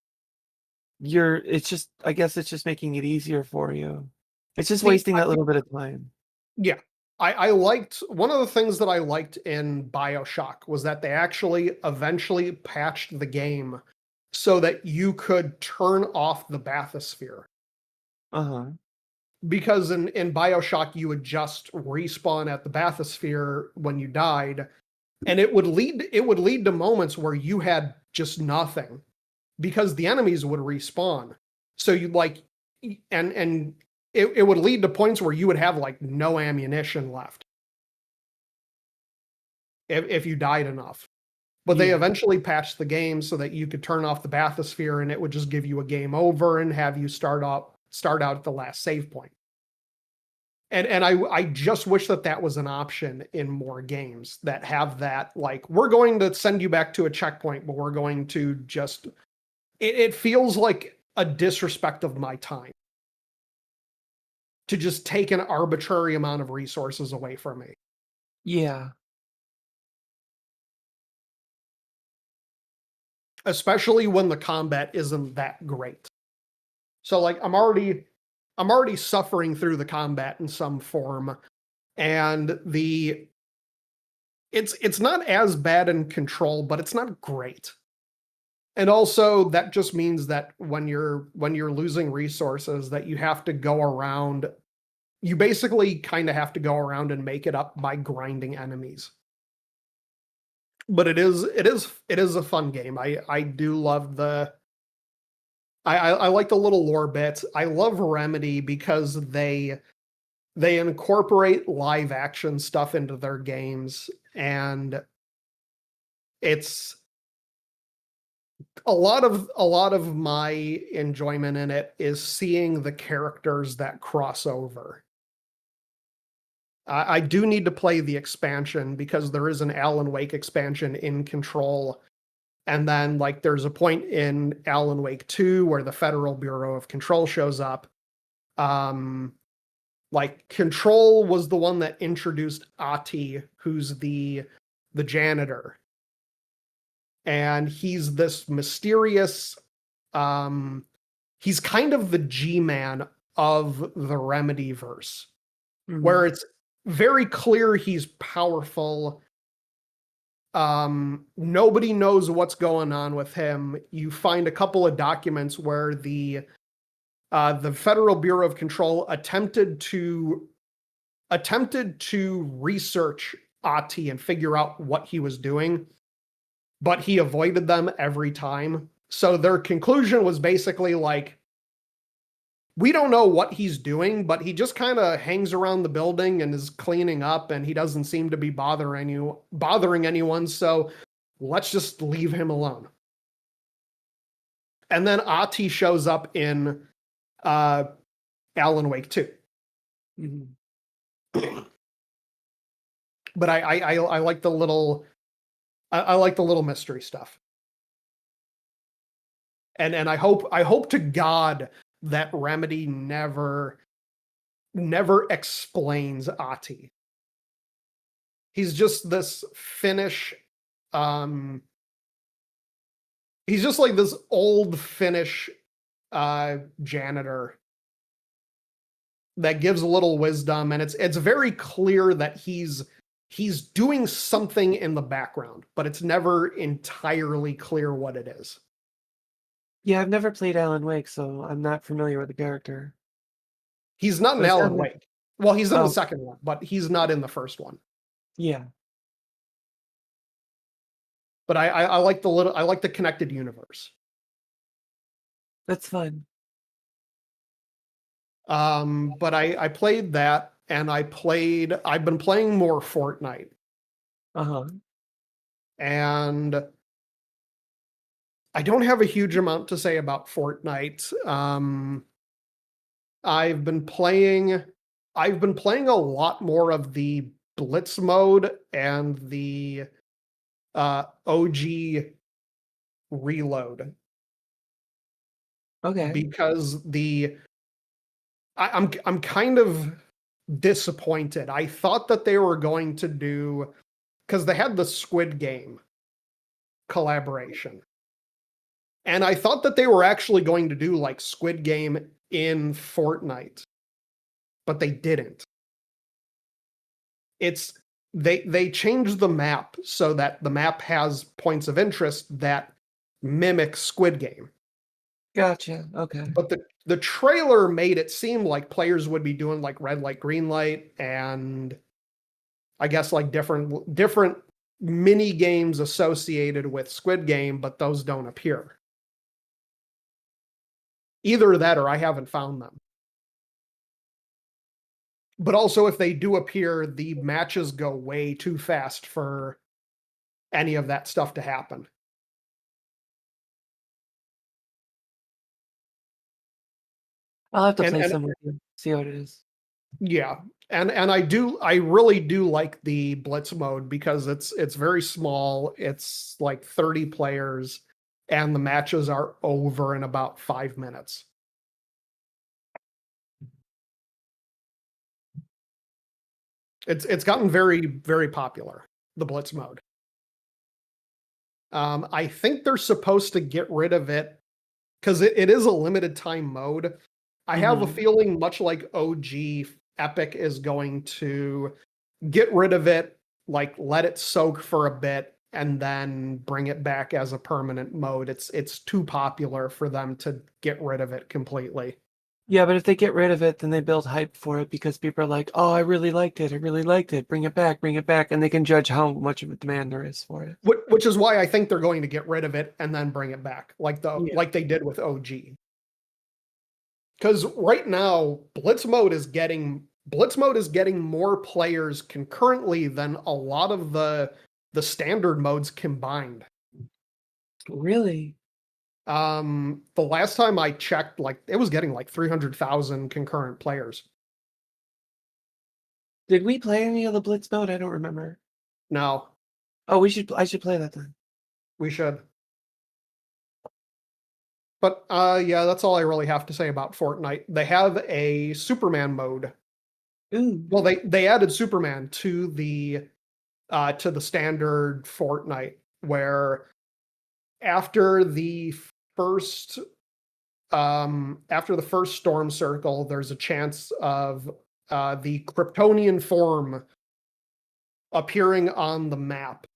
I guess it's just making it easier for you. It's just wasting that little bit of time. Yeah. I liked, one of the things that I liked in BioShock was that they actually eventually patched the game so that you could turn off the bathysphere. Uh-huh. Because in BioShock, you would just respawn at the bathysphere when you died, and it would lead to moments where you had just nothing because the enemies would respawn. So you like, and it would lead to points where you would have like no ammunition left if you died enough. But they eventually patched the game so that you could turn off the bathysphere and it would just give you a game over and have you start out at the last save point. And I just wish that was an option in more games that have that, like, we're going to send you back to a checkpoint, but we're going to just, it feels like a disrespect of my time to just take an arbitrary amount of resources away from me. Yeah. Especially when the combat isn't that great. So like I'm already suffering through the combat in some form, and it's not as bad in Control, but it's not great. And also that just means that when you're losing resources, that you have to go around, you basically kind of have to go around and make it up by grinding enemies. But it is a fun game. I do love I like the little lore bits. I love Remedy because they incorporate live action stuff into their games, and it's a lot of my enjoyment in it is seeing the characters that cross over. I do need to play the expansion because there is an Alan Wake expansion in Control. And then, like, there's a point in Alan Wake 2 where the Federal Bureau of Control shows up. Like, Control was the one that introduced Ati, who's the janitor. And he's this mysterious, he's kind of the G-Man of the Remedyverse, where it's very clear he's powerful. Nobody knows what's going on with him. You find a couple of documents where the Federal Bureau of Control attempted to research Ahti and figure out what he was doing, but he avoided them every time. So their conclusion was basically like, we don't know what he's doing, but he just kind of hangs around the building and is cleaning up, and he doesn't seem to be bothering anyone, so let's just leave him alone. And then Ahti shows up in Alan Wake 2. Mm-hmm. But I like the little I like the little mystery stuff. And I hope to God that Remedy never explains Ahti. He's just this Finnish he's just like this old Finnish janitor that gives a little wisdom, and it's very clear that he's doing something in the background, but it's never entirely clear what it is. Yeah, I've never played Alan Wake, so I'm not familiar with the character. He's not in But it Alan sounds like- Wake. Well, he's in Oh. the second one, but he's not in the first one. Yeah. But I like the connected universe. That's fun. But I played that, and I've been playing more Fortnite, Uh-huh. and I don't have a huge amount to say about Fortnite. I've been playing a lot more of the Blitz mode and the OG reload, Okay. because I'm kind of disappointed. I thought that they were going to do, because they had the Squid Game collaboration, and I thought that they were actually going to do like Squid Game in Fortnite, but they didn't. They changed the map so that the map has points of interest that mimic Squid Game. Gotcha. Okay. But the trailer made it seem like players would be doing like red light, green light, and I guess like different mini games associated with Squid Game, but those don't appear. Either that or I haven't found them. But also, if they do appear, the matches go way too fast for any of that stuff to happen. I'll have to And- play and- some with you. See how it is. Yeah, and I really do like the Blitz mode, because it's very small. It's like 30 players, and the matches are over in about 5 minutes. It's gotten very, very popular, the Blitz mode. I think they're supposed to get rid of it because it is a limited time mode. I have a Mhm. feeling, much like OG, Epic is going to get rid of it, like let it soak for a bit, and then bring it back as a permanent mode. It's too popular for them to get rid of it completely. Yeah, but if they get rid of it, then they build hype for it because people are like, "Oh, I really liked it. I really liked it. Bring it back, and they can judge how much of a demand there is for it. Which is why I think they're going to get rid of it and then bring it back, like Yeah. like they did with OG. Because right now, Blitz mode is getting more players concurrently than a lot of the standard modes combined. Really? The last time I checked, like it was getting like 300,000 concurrent players. Did we play any of the Blitz mode? I don't remember. No, Oh, I should play that then. we should. But yeah, that's all I really have to say about Fortnite. They have a Superman mode. Ooh. Well, they added Superman to the standard Fortnite, where after the first storm circle, there's a chance of the Kryptonian form appearing on the map.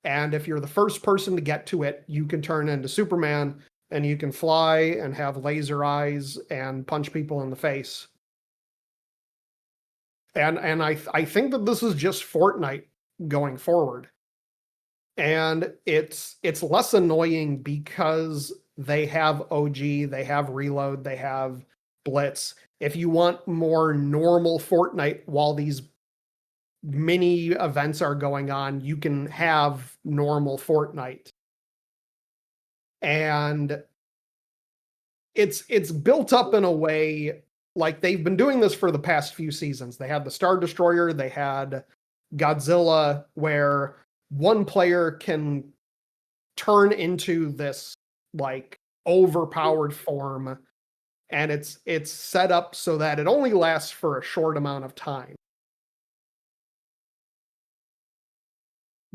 And if you're the first person to get to it, you can turn into Superman, and you can fly and have laser eyes and punch people in the face. And I think that this is just Fortnite going forward. And it's less annoying because they have OG, they have Reload, they have Blitz. If you want more normal Fortnite while these mini events are going on, you can have normal Fortnite. And it's built up in a way like they've been doing this for the past few seasons. They had the Star Destroyer, they had Godzilla, where one player can turn into this like overpowered form, and it's set up so that it only lasts for a short amount of time.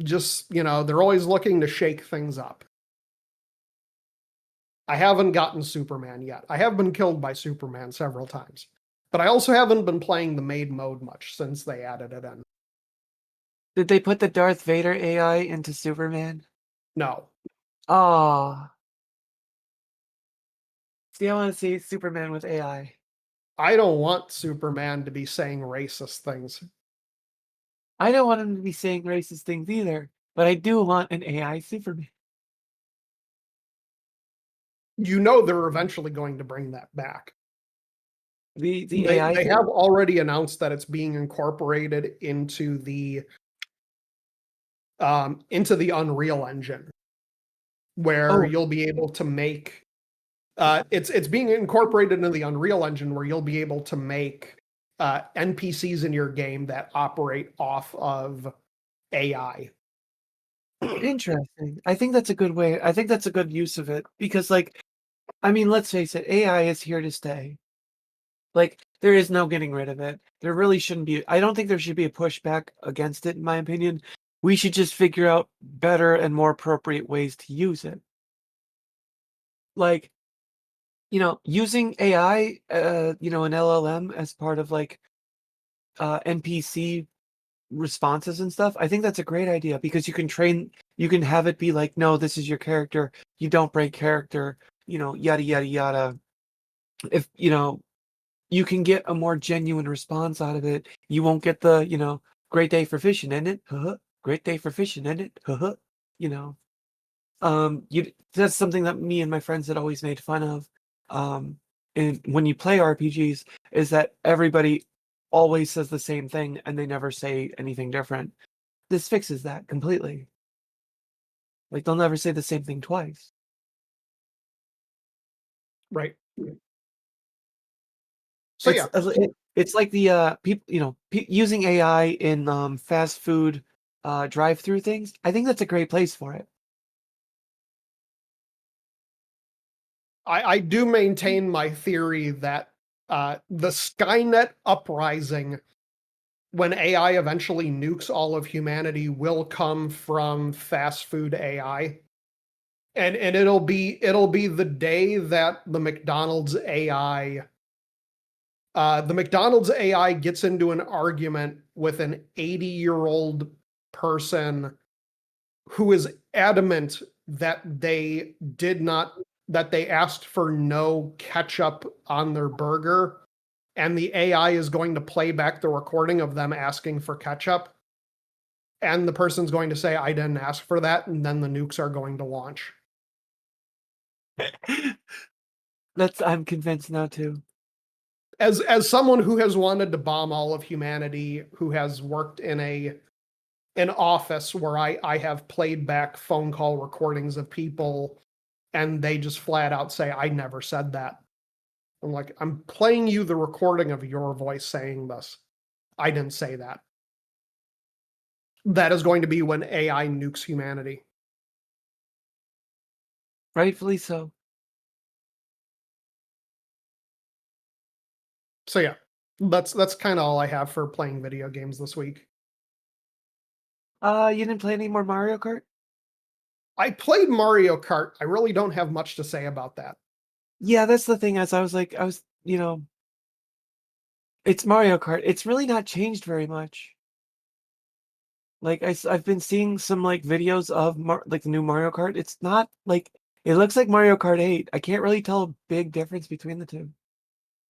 Just, they're always looking to shake things up. I haven't gotten Superman yet. I have been killed by Superman several times. But I also haven't been playing the maid mode much since they added it in. Did they put the Darth Vader AI into Superman? No. Oh. See, I want to see Superman with AI. I don't want Superman to be saying racist things. I don't want him to be saying racist things either, but I do want an AI Superman. They're eventually going to bring that back. The They AI have already announced that it's being incorporated into the Unreal Engine, where you'll be able to make it's being incorporated into the Unreal Engine, where you'll be able to make NPCs in your game that operate off of AI. Interesting. I think that's a good way. I think that's a good use of it because, let's face it, AI is here to stay. There is no getting rid of it. There really shouldn't be. I don't think there should be a pushback against it, in my opinion. We should just figure out better and more appropriate ways to use it. Using AI, an LLM as part of NPC responses and stuff. I think that's a great idea because you can have it be like, no, this is your character. You don't break character, yada, yada, yada. If, you can get a more genuine response out of it. You won't get the, great day for fishing, isn't it? Great day for fishing, isn't it? That's something that me and my friends had always made fun of. And when you play RPGs, is that everybody always says the same thing and they never say anything different. This fixes that completely. They'll never say the same thing twice. Right. So it's like the people, using AI in fast food drive-through things. I think that's a great place for it. I do maintain my theory that the Skynet uprising, when AI eventually nukes all of humanity, will come from fast food AI. And it'll be the day that the McDonald's AI gets into an argument with an 80-year-old person who is adamant that they asked for no ketchup on their burger, and the AI is going to play back the recording of them asking for ketchup, and the person's going to say, I didn't ask for that, and then the nukes are going to launch. I'm convinced now too. As someone who has wanted to bomb all of humanity, who has worked in an office where I have played back phone call recordings of people and they just flat out say, I never said that. I'm like, I'm playing you the recording of your voice saying this. I didn't say that. That is going to be when AI nukes humanity. Rightfully so. So yeah, that's kind of all I have for playing video games this week. You didn't play any more Mario Kart? I played Mario Kart. I really don't have much to say about that. Yeah, that's the thing. It's Mario Kart. It's really not changed very much. I've been seeing some videos of the new Mario Kart. It's not it looks like Mario Kart 8. I can't really tell a big difference between the two.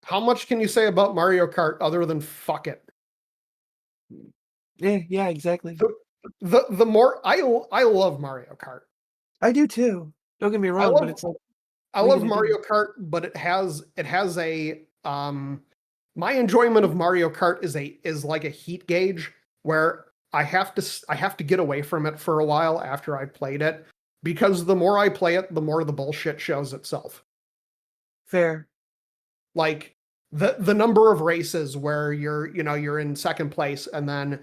How much can you say about Mario Kart other than fuck it? Yeah, exactly. the more I love Mario Kart. I do too. Don't get me wrong, but love- it's like, I what are you love gonna Mario do? Kart, but it has a my enjoyment of Mario Kart is like a heat gauge where I have to get away from it for a while after I played it, because the more I play it, the more the bullshit shows itself. Fair. Like the number of races where you're in second place and then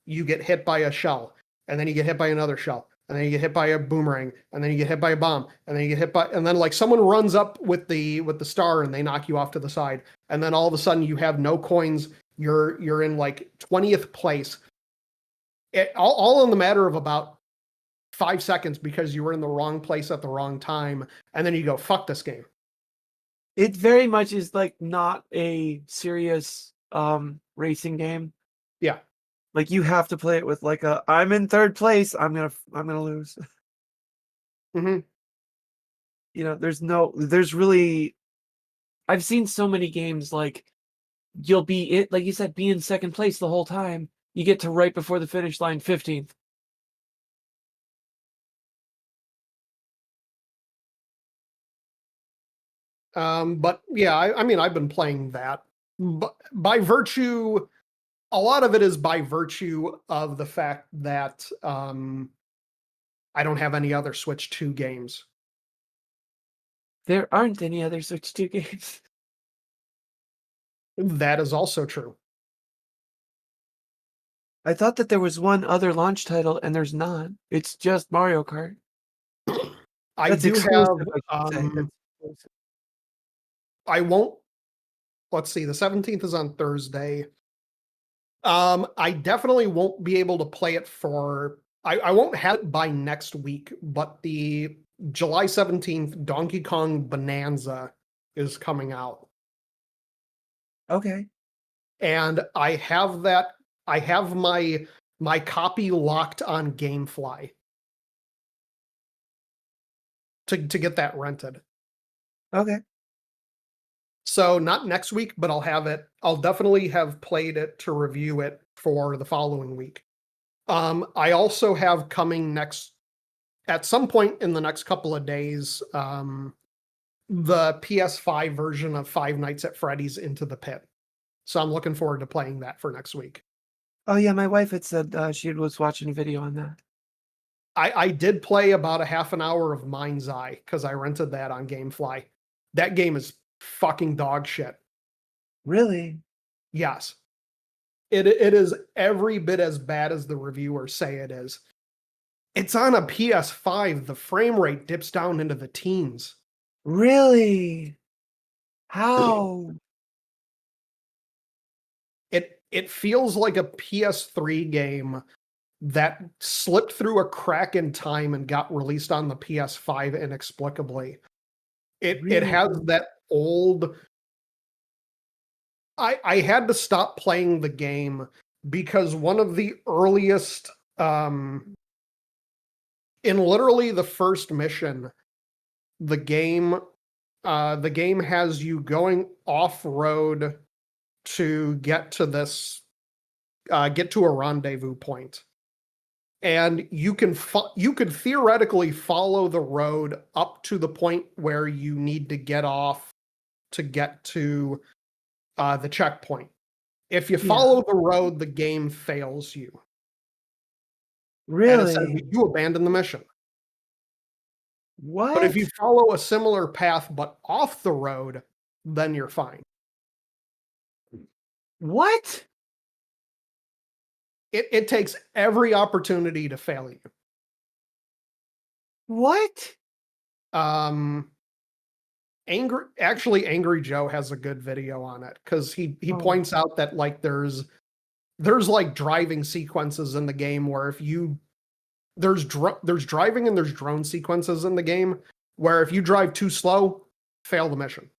you get hit by a shell, and then you get hit by another shell, and then you get hit by a boomerang, and then you get hit by a bomb, and then you get hit by, and then like someone runs up with the star and they knock you off to the side, and then all of a sudden you have no coins. You're in like 20th place. All in the matter of about 5 seconds because you were in the wrong place at the wrong time, and then you go, fuck this game. It very much is like not a serious racing game. Yeah. Like you have to play it with like a I'm in third place, I'm gonna lose. Mm-hmm. You know, there's really I've seen so many games like you'll be like you said, be in second place the whole time. You get to right before the finish line 15th. But yeah, I mean, I've been playing that, but by virtue, a lot of it is by virtue of the fact that I don't have any other Switch 2 games. There aren't any other Switch 2 games. That is also true. I thought that there was one other launch title, and there's not. It's just Mario Kart. I That's do exclusive, have. I should say. That's exclusive. I won't. Let's see. The 17th is on Thursday. I definitely won't be able to play it for. I won't have it by next week, but the July 17th Donkey Kong Bonanza is coming out. Okay. And I have that. I have my copy locked on GameFly to get that rented. Okay. So not next week, but I'll have it. I'll definitely have played it to review it for the following week. I also have coming at some point in the next couple of days, the PS5 version of Five Nights at Freddy's Into the Pit. So I'm looking forward to playing that for next week. Oh yeah, my wife had said she was watching a video on that. I did play about a half an hour of MindsEye because I rented that on GameFly. That game is fucking dog shit. Really? Yes. It is every bit as bad as the reviewers say it is. It's on a PS5. The frame rate dips down into the teens. Really? How? It feels like a PS3 game that slipped through a crack in time and got released on the PS5 inexplicably. It has that old. I had to stop playing the game because one of the earliest, in literally the first mission, the game has you going off road to get to this, get to a rendezvous point, and you could theoretically follow the road up to the point where you need to get off to get to the checkpoint. If you follow the road, the game fails you. And it says Really? you abandon the mission. What? But if you follow a similar path but off the road, then you're fine. What? It takes every opportunity to fail you. What? Angry Joe has a good video on it because he Oh. points out that like there's like driving sequences in the game where there's driving and there's drone sequences in the game where if you drive too slow, fail the mission.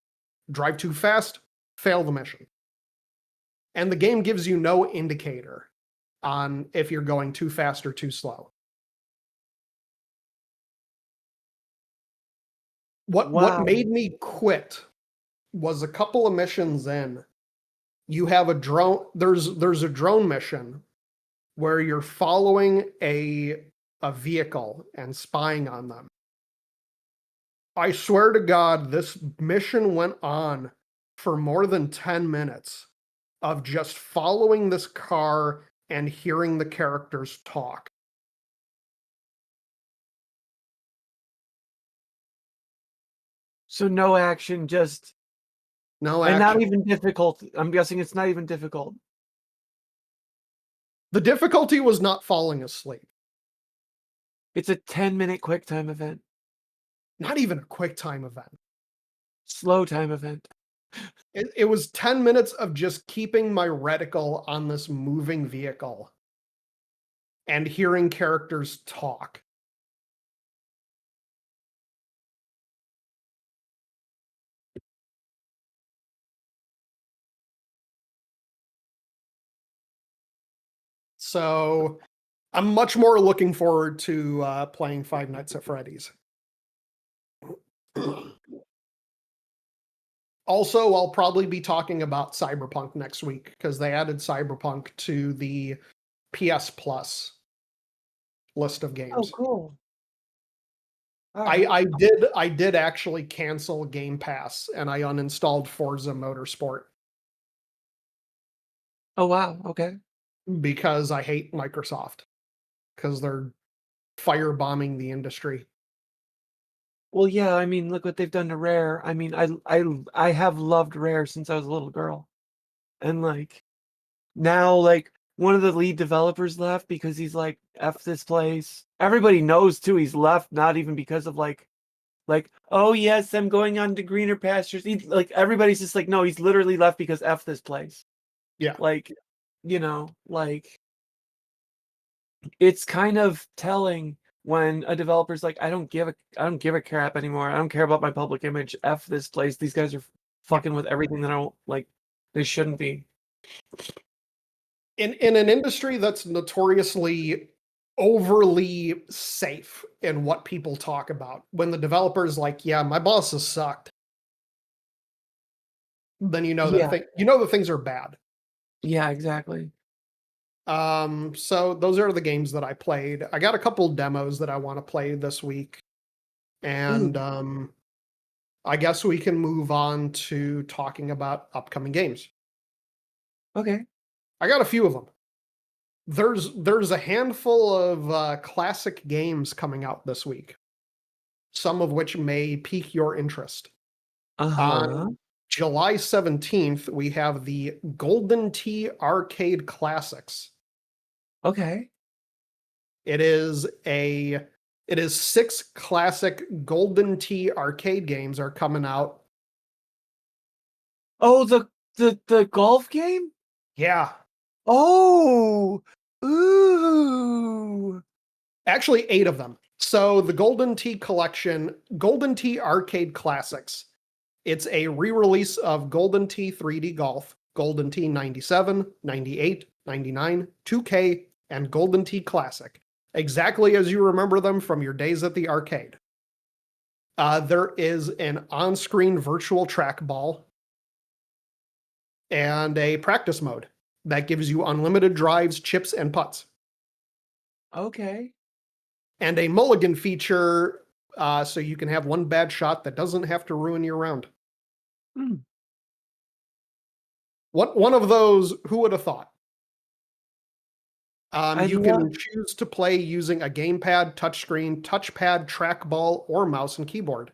Drive too fast, fail the mission. And the game gives you no indicator on if you're going too fast or too slow. What made me quit was a couple of missions in. You have a drone. There's a drone mission where you're following a vehicle and spying on them. I swear to God, this mission went on for more than 10 minutes of just following this car and hearing the characters talk. So no action, just No and action. not even difficult. I'm guessing it's not even difficult. The difficulty was not falling asleep. It's a 10-minute quick time event. Not even a quick time event. Slow time event. It was 10 minutes of just keeping my reticle on this moving vehicle and hearing characters talk. So I'm much more looking forward to playing Five Nights at Freddy's. Also, I'll probably be talking about Cyberpunk next week because they added Cyberpunk to the PS Plus list of games. Oh, cool. All right. I did actually cancel Game Pass and I uninstalled Forza Motorsport Oh, wow. Okay. because I hate Microsoft because they're firebombing the industry. Well, yeah, I mean, look what they've done to Rare. I mean, I have loved Rare since I was a little girl. And like now like one of the lead developers left because he's like, F this place. Everybody knows too he's left, not even because of like, oh yes, I'm going on to greener pastures. Like everybody's just like, no, he's literally left because F this place. Yeah. Like, like it's kind of telling when a developer's like, I don't give a crap anymore. I don't care about my public image. F this place. These guys are fucking with everything that I don't like. They shouldn't be. In an industry that's notoriously overly safe in what people talk about, when the developer's like, yeah, my boss has sucked, then you know that the things are bad. Yeah, exactly. So those are the games that I played. I got a couple demos that I want to play this week. And I guess we can move on to talking about upcoming games. Okay. I got a few of them. There's a handful of classic games coming out this week, some of which may pique your interest. On July 17th, we have the Golden Tee Arcade Classics. Okay. It is 6 classic Golden Tee arcade games are coming out. Oh, the golf game? Yeah. Oh. Ooh. Actually, 8 of them. So the Golden Tee collection, Golden Tee Arcade Classics. It's a re-release of Golden Tee 3D Golf, Golden Tee 97, 98, 99, 2K, and Golden Tee Classic. Exactly as you remember them from your days at the arcade. There is an on-screen virtual trackball and a practice mode that gives you unlimited drives, chips, and putts. Okay. And a mulligan feature so you can have one bad shot that doesn't have to ruin your round. One of those, who would have thought? You can choose to play using a gamepad, touchscreen, touchpad, trackball, or mouse and keyboard.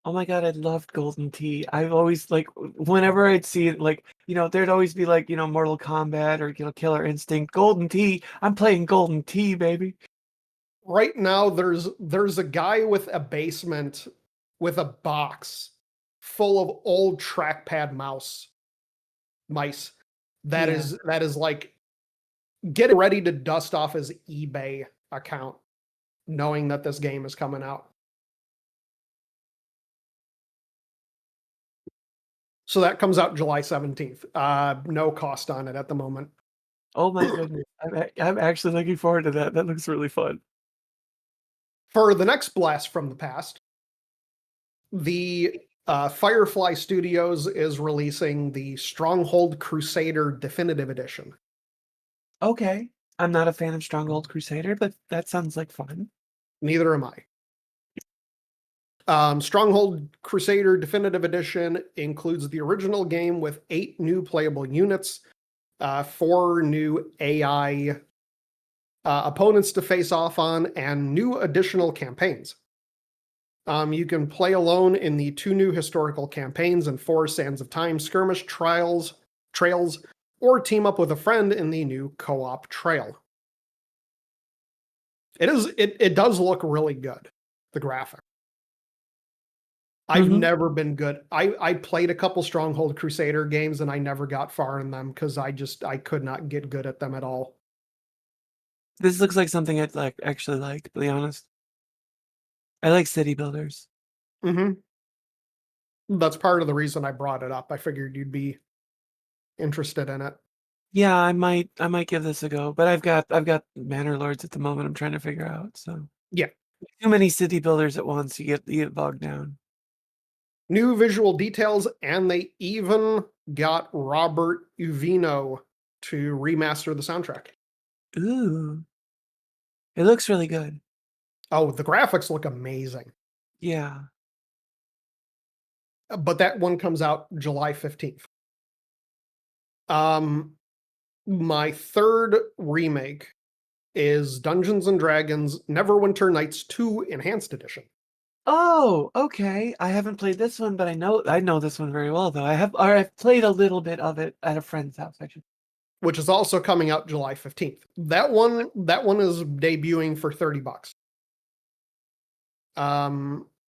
Oh my God, I loved Golden Tee. I've always like whenever I'd see it, like, there'd always be like, Mortal Kombat or Killer Instinct. Golden Tee. I'm playing Golden Tee, baby. Right now, there's a guy with a basement with a box full of old trackpad mice that is like getting ready to dust off his eBay account, knowing that this game is coming out. So that comes out July 17th. No cost on it at the moment. Oh my goodness. I'm actually looking forward to that. That looks really fun. For the next blast from the past, the Firefly Studios is releasing the Stronghold Crusader Definitive Edition. Okay. I'm not a fan of Stronghold Crusader, but that sounds like fun. Neither am I. Stronghold Crusader Definitive Edition includes the original game with 8 new playable units, 4 new AI opponents to face off on, and new additional campaigns. You can play alone in the 2 new historical campaigns and 4 Sands of Time skirmish trails, or team up with a friend in the new co-op trail. It does look really good, the graphic. I've never been good. I played a couple Stronghold Crusader games and I never got far in them because I could not get good at them at all. This looks like something I'd actually like, to be honest. I like city builders. That's part of the reason I brought it up. I figured you'd be interested in it. Yeah, I might give this a go, but I've got Manor Lords at the moment I'm trying to figure out, so. Yeah. Too many city builders at once, you get bogged down. New visual details, and they even got Robert Uvino to remaster the soundtrack. Ooh. It looks really good. Oh, the graphics look amazing. Yeah. But that one comes out July 15th. My third remake is Dungeons and Dragons Neverwinter Nights 2 Enhanced Edition. Oh, okay. I haven't played this one, but I know this one very well though. I've played a little bit of it at a friend's house, actually. Which is also coming out July 15th. That one is debuting for $30.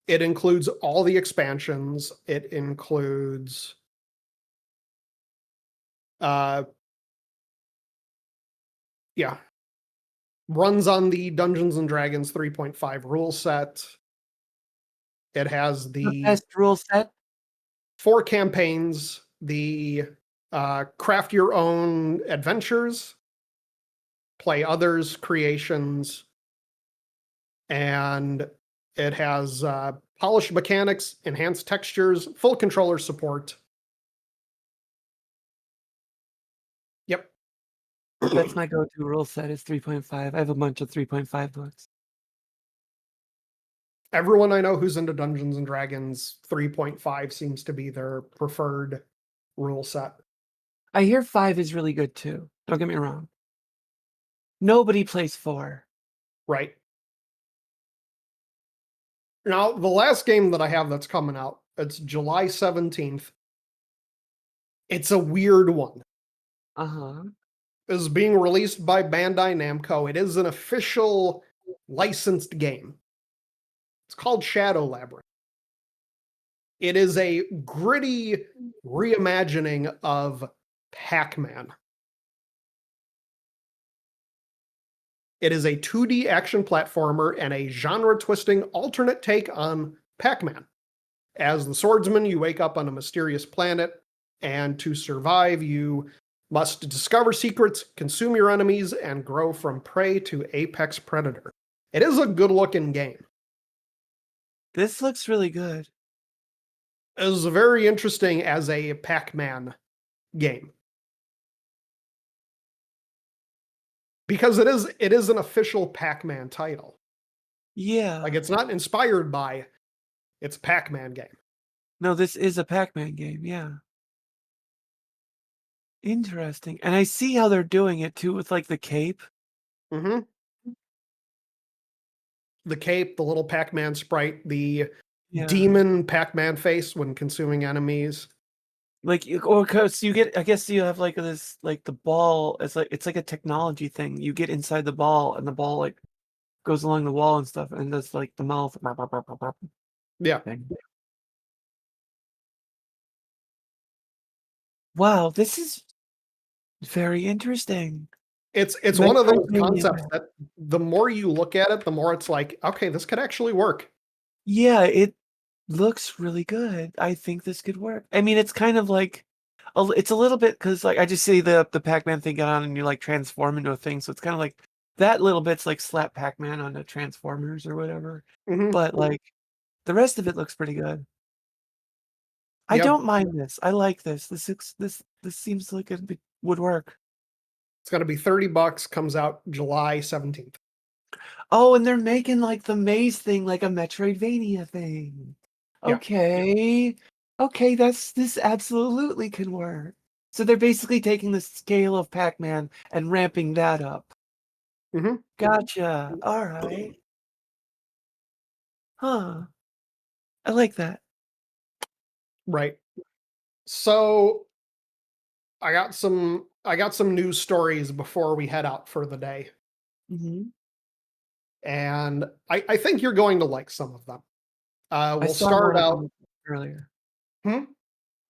It includes all the expansions. It includes runs on the Dungeons and Dragons 3.5 rule set. It has the best rule set, 4 campaigns, the craft your own adventures, play others' creations, and it has polished mechanics, enhanced textures, full controller support. Yep. That's my go-to rule set is 3.5. I have a bunch of 3.5 books. Everyone I know who's into Dungeons and Dragons 3.5 seems to be their preferred rule set. I hear 5 is really good too. Don't get me wrong. Nobody plays 4. Right. Now, the last game that I have that's coming out, it's July 17th. It's a weird one. Uh-huh. Is being released by Bandai Namco. It is an official licensed game. It's called Shadow Labyrinth. It is a gritty reimagining of Pac-Man. It is a 2D action platformer and a genre-twisting alternate take on Pac-Man. As the swordsman, you wake up on a mysterious planet, and to survive, you must discover secrets, consume your enemies, and grow from prey to apex predator. It is a good-looking game. This looks really good. It is very interesting as a Pac-Man game. Because it is an official Pac-Man title. Yeah. Like, it's not inspired by, it's a Pac-Man game. No, this is a Pac-Man game, yeah. Interesting. And I see how they're doing it too with like the cape. Mm-hmm. The cape, the little Pac-Man sprite, the demon Pac-Man face when consuming enemies. Like, or because you get, I guess you have like this, like the ball. It's like a technology thing. You get inside the ball, and the ball like goes along the wall and stuff, and that's like the mouth. Yeah. Thing. Wow, this is very interesting. It's one of those concepts that the more you look at it, the more it's like, okay, this could actually work. Yeah, it looks really good. I think this could work. I mean, it's kind of like, it's a little bit, because like I just see the Pac-Man thing on and you like transform into a thing. So it's kind of like that little bit's like slap Pac-Man onto Transformers or whatever. Mm-hmm. But like the rest of it looks pretty good. I Yep. don't mind this. I like this. This seems like it would work. It's going to be $30. Comes out July 17th. Oh, and they're making like the maze thing, like a Metroidvania thing. Yeah. Okay. Okay, this absolutely can work. So they're basically taking the scale of Pac-Man and ramping that up. Mhm. Gotcha. All right. Huh. I like that. Right. So I got some news stories before we head out for the day, Mhm. and I think you're going to like some of them. I We'll saw one start of out. them earlier. Hmm?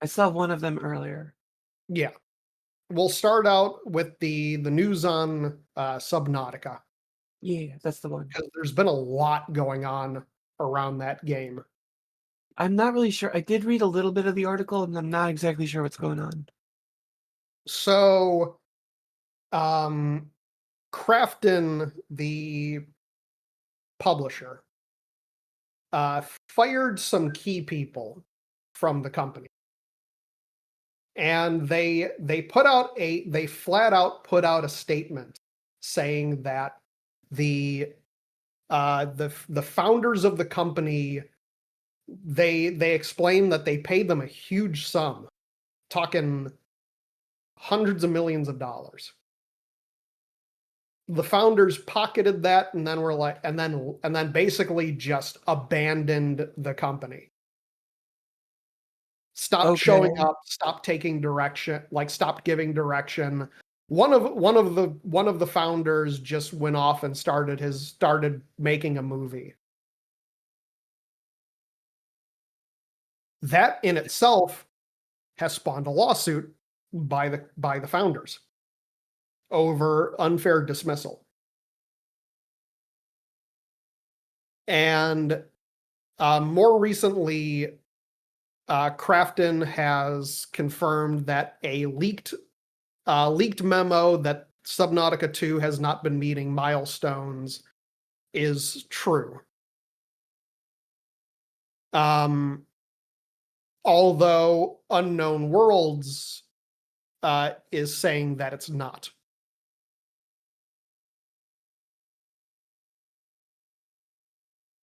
I saw one of them earlier. Yeah, we'll start out with the news on Subnautica, Yeah, that's the one. because there's been a lot going on around that game. I'm not really sure. I did read a little bit of the article, and I'm not exactly sure what's going on. So, Crafton, the publisher, fired some key people from the company, and they flat out put out a statement saying that the the founders of the company, they explained that they paid them a huge sum, talking hundreds of millions of dollars. The founders pocketed that, and then were like, and then basically just abandoned the company. Stopped showing Okay. up, stopped taking direction, like stopped giving direction. One of the founders just went off and started making a movie. That in itself has spawned a lawsuit by the founders over unfair dismissal. And more recently, Crafton has confirmed that a leaked memo that Subnautica 2 has not been meeting milestones is true. Although Unknown Worlds is saying that it's not.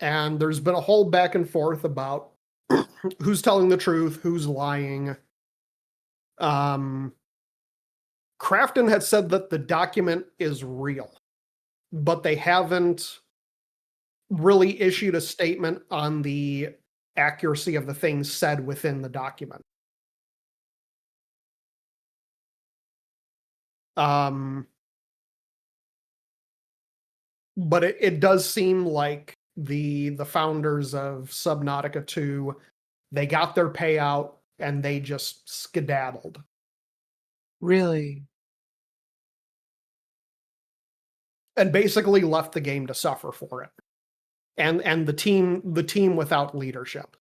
And there's been a whole back and forth about who's telling the truth, who's lying. Crafton had said that the document is real, but they haven't really issued a statement on the accuracy of the things said within the document. But it does seem like the founders of Subnautica 2, they got their payout and they just skedaddled. Really? And basically left the game to suffer for it. And the team without leadership.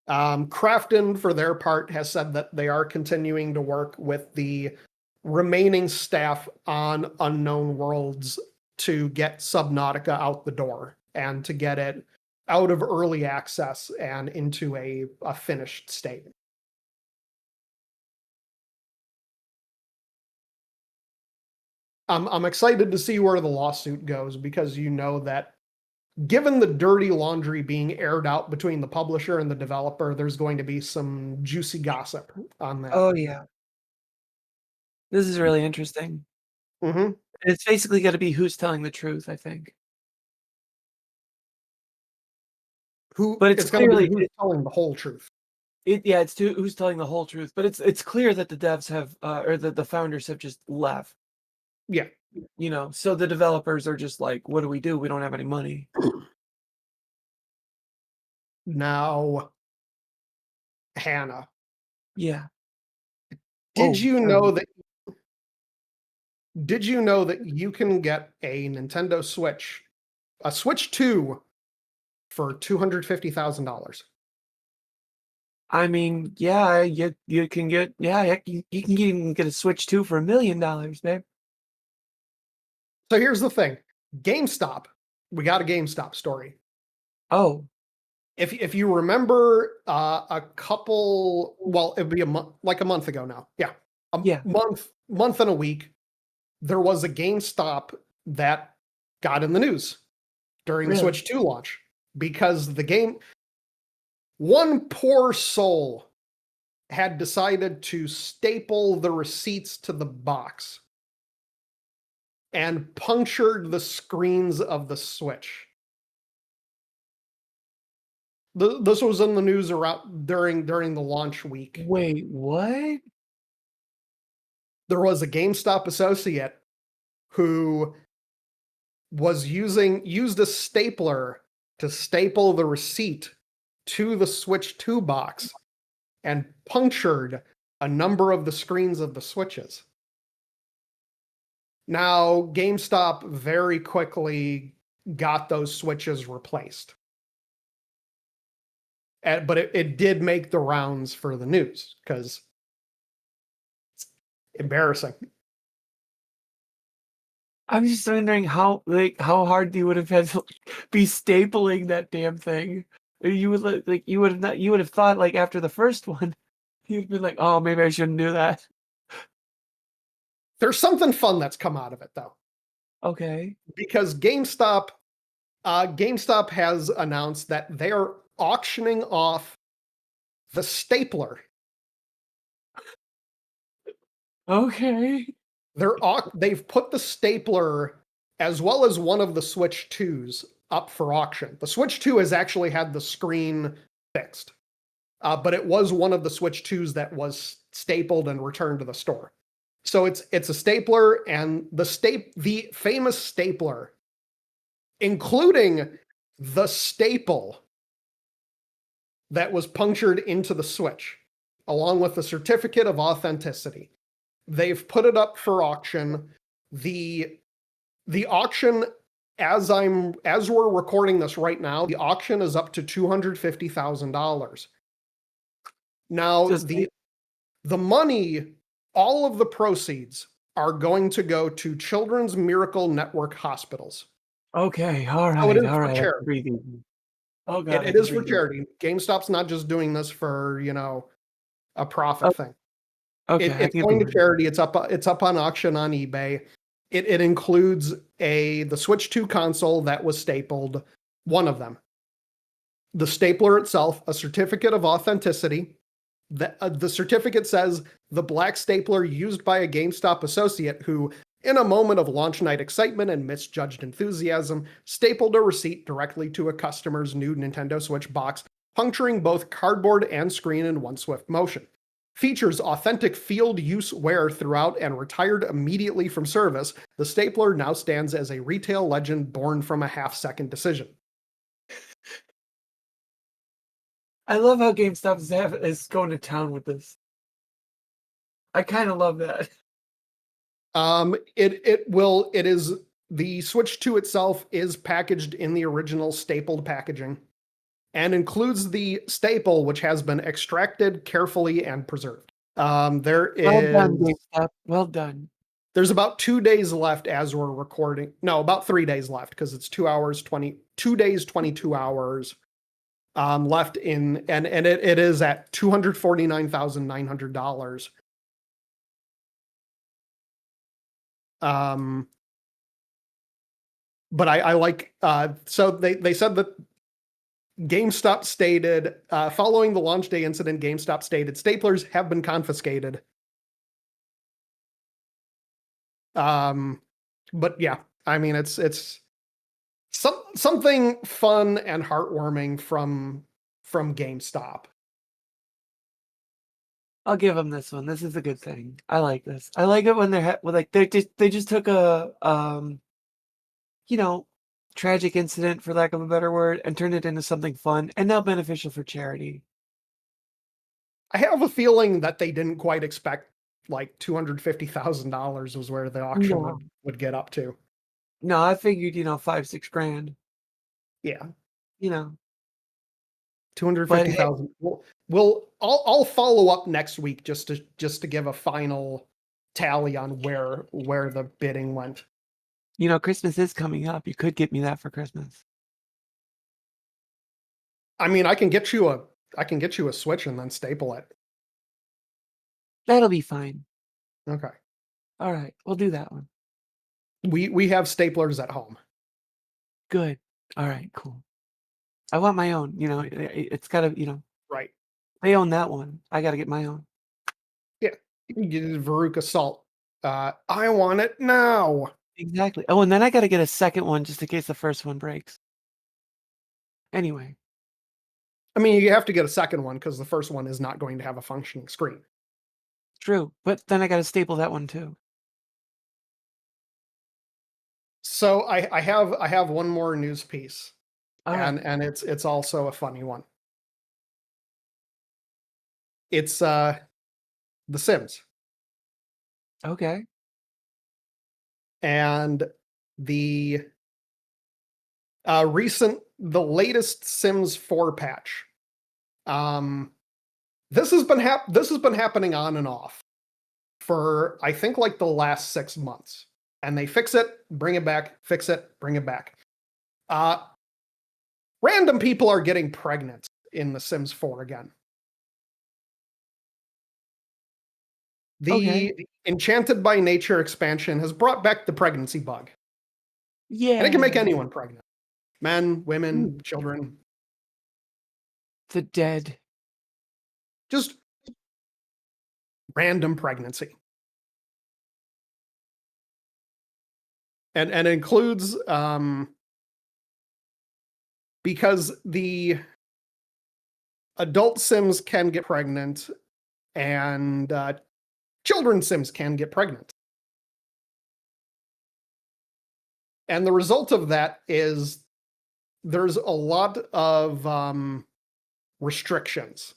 Crafton, for their part, has said that they are continuing to work with the remaining staff on Unknown Worlds to get Subnautica out the door and to get it out of early access and into a finished state. I'm excited to see where the lawsuit goes, because you know that given the dirty laundry being aired out between the publisher and the developer, there's going to be some juicy gossip on that. Oh, yeah. This is really interesting. Mm-hmm. It's basically got to be who's telling the truth, I think. But it's going to be clearly who's telling the whole truth. it's who's telling the whole truth. But it's clear that the devs have or the founders have just left. Yeah. You know, so the developers are just like, what do? We don't have any money. Now, Hannah, Yeah. did Oh, you know that you can get a Nintendo Switch, a Switch 2, for $250,000? I mean, yeah, you can get you can even get a Switch 2 for $1 million, babe. So here's the thing. GameStop, we got a GameStop story. Oh, If you remember a couple, well, it'd be like a month ago now. Yeah. yeah. Month and a week, there was a GameStop that got in the news during the Really? Switch 2 launch because one poor soul had decided to staple the receipts to the box and punctured the screens of the Switch. This was in the news around during the launch week. Wait, what? There was a GameStop associate who used a stapler to staple the receipt to the Switch 2 box and punctured a number of the screens of the Switches. Now, GameStop very quickly got those Switches replaced. But it did make the rounds for the news because it's embarrassing. I'm just wondering how hard you would have had to be stapling that damn thing. You would you would have thought like after the first one, you'd been like, oh, maybe I shouldn't do that. There's something fun that's come out of it though, Okay. because GameStop has announced that they are auctioning off the stapler. Okay. They've put the stapler as well as one of the Switch 2s up for auction. The Switch 2 has actually had the screen fixed, but it was one of the Switch 2s that was stapled and returned to the store. So it's a stapler, and the famous stapler, including the staple that was punctured into the Switch, along with the certificate of authenticity. They've put it up for auction. The auction, as we're recording this right now, the auction is up to $250,000. Now, the money, all of the proceeds are going to go to Children's Miracle Network hospitals. Okay. All right. So it is all for right. I can charity. breathe easy. Oh god. It is for charity. GameStop's not just doing this for, a profit thing. Okay. It's going to charity. It's up on auction on eBay. It includes the Switch 2 console that was stapled, one of them. The stapler itself, a certificate of authenticity. The certificate says the black stapler used by a GameStop associate who, in a moment of launch night excitement and misjudged enthusiasm, stapled a receipt directly to a customer's new Nintendo Switch box, puncturing both cardboard and screen in one swift motion. Features authentic field use wear throughout and retired immediately from service, the stapler now stands as a retail legend born from a half-second decision. I love how GameStop is going to town with this. I kind of love that. It is the Switch 2 itself is packaged in the original stapled packaging and includes the staple, which has been extracted carefully and preserved. There is Well done, GameStop. Well done. There's about 2 days left as we're recording. No, about 3 days left because it's 2 days, 22 hours left in, and it is at $249,900. But I like, so they said that GameStop stated, following the launch day incident, GameStop stated staplers have been confiscated. But yeah, I mean, it's something fun and heartwarming from GameStop. I'll give them this one. This is a good thing. I like this. I like it when they just took a tragic incident, for lack of a better word, and turned it into something fun and now beneficial for charity. I have a feeling that they didn't quite expect like $250,000 was where the auction would get up to. No, I figured, $5-6 grand. Yeah. 250,000. I'll follow up next week just to give a final tally on where the bidding went. Christmas is coming up. You could get me that for Christmas. I mean, I can get you a Switch and then staple it. That'll be fine. Okay. All right, we'll do that one. We have staplers at home. Good. All right, cool. I want my own. You know, it's got to. Right. They own that one. I got to get my own. Yeah. You can get Veruca Salt. I want it now. Exactly. Oh, and then I got to get a second one just in case the first one breaks. Anyway. I mean, you have to get a second one because the first one is not going to have a functioning screen. True, but then I got to staple that one too. So I have one more news piece, All right. and it's also a funny one. It's The Sims, Okay. and the latest Sims 4 patch. This has been happening on and off for I think like the last 6 months. And they fix it, bring it back, fix it, bring it back. Random people are getting pregnant in The Sims 4 again. The Enchanted by Nature expansion has brought back the pregnancy bug. Yeah. And it can make anyone pregnant. Men, women, children. The dead. Just random pregnancy. And it includes because the adult Sims can get pregnant and children Sims can get pregnant. And the result of that is there's a lot of restrictions.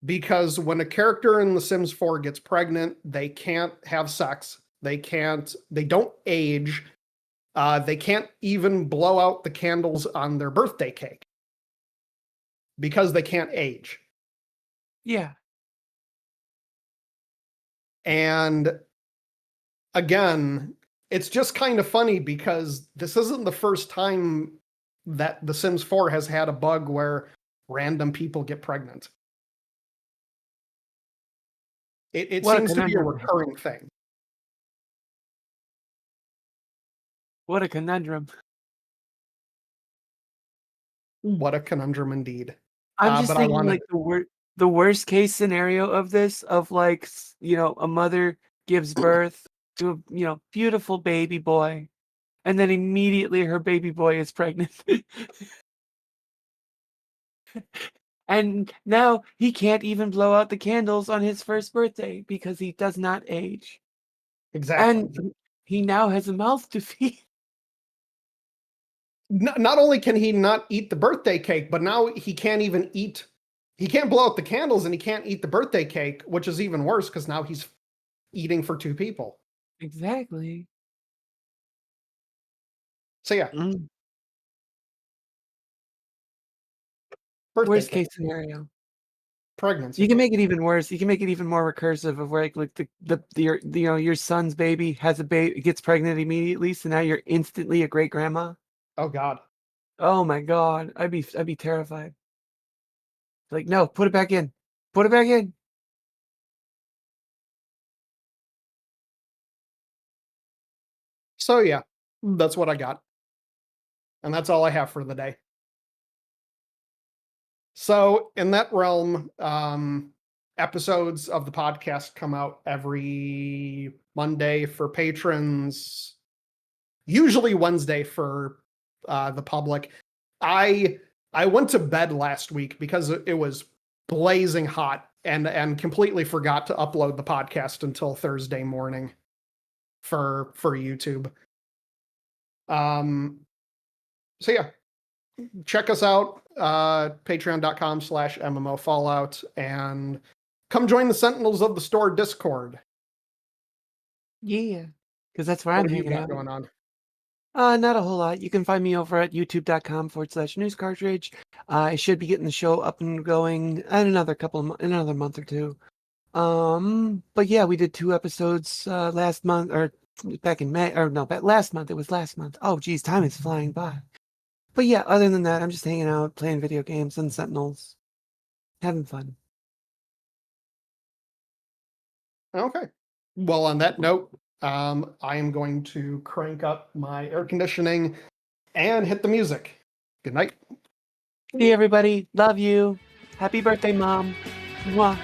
Because when a character in The Sims 4 gets pregnant, they can't have sex. They don't age. They can't even blow out the candles on their birthday cake. Because they can't age. Yeah. And again, it's just kind of funny because this isn't the first time that The Sims 4 has had a bug where random people get pregnant. It seems to be a recurring thing. What a conundrum. What a conundrum indeed. I'm just thinking like the worst case scenario of this, of like, a mother gives birth to a, beautiful baby boy, and then immediately her baby boy is pregnant. And now he can't even blow out the candles on his first birthday because he does not age. Exactly. And he now has a mouth to feed. Not only can he not eat the birthday cake, but now he can't even eat. He can't blow out the candles and he can't eat the birthday cake, which is even worse because now he's eating for 2 people. Exactly. So yeah. Worst case scenario. Pregnancy. You can make it even worse. You can make it even more recursive of where like your son's baby has a baby, gets pregnant immediately, so now you're instantly a great grandma. Oh God. Oh my God. I'd be terrified. Like, no, put it back in. Put it back in. So yeah, that's what I got. And that's all I have for the day. So in that realm, episodes of the podcast come out every Monday for patrons, usually Wednesday for the public. I went to bed last week because it was blazing hot and completely forgot to upload the podcast until Thursday morning for YouTube. So yeah, check us out, patreon.com/MMO Fallout, and come join the Sentinels of the Store Discord. Yeah, because that's where I'm hanging out. Going on? Not a whole lot. You can find me over at youtube.com/news cartridge. I should be getting the show up and going in another month or two. But yeah, we did 2 episodes last month, or back in May, or no, last month. It was last month. Oh geez, time is flying by. But yeah, other than that, I'm just hanging out, playing video games and Sentinels, having fun. Okay. Well, on that note, I am going to crank up my air conditioning and hit the music. Good night. See everybody. Love you. Happy birthday, Mom. Mwah.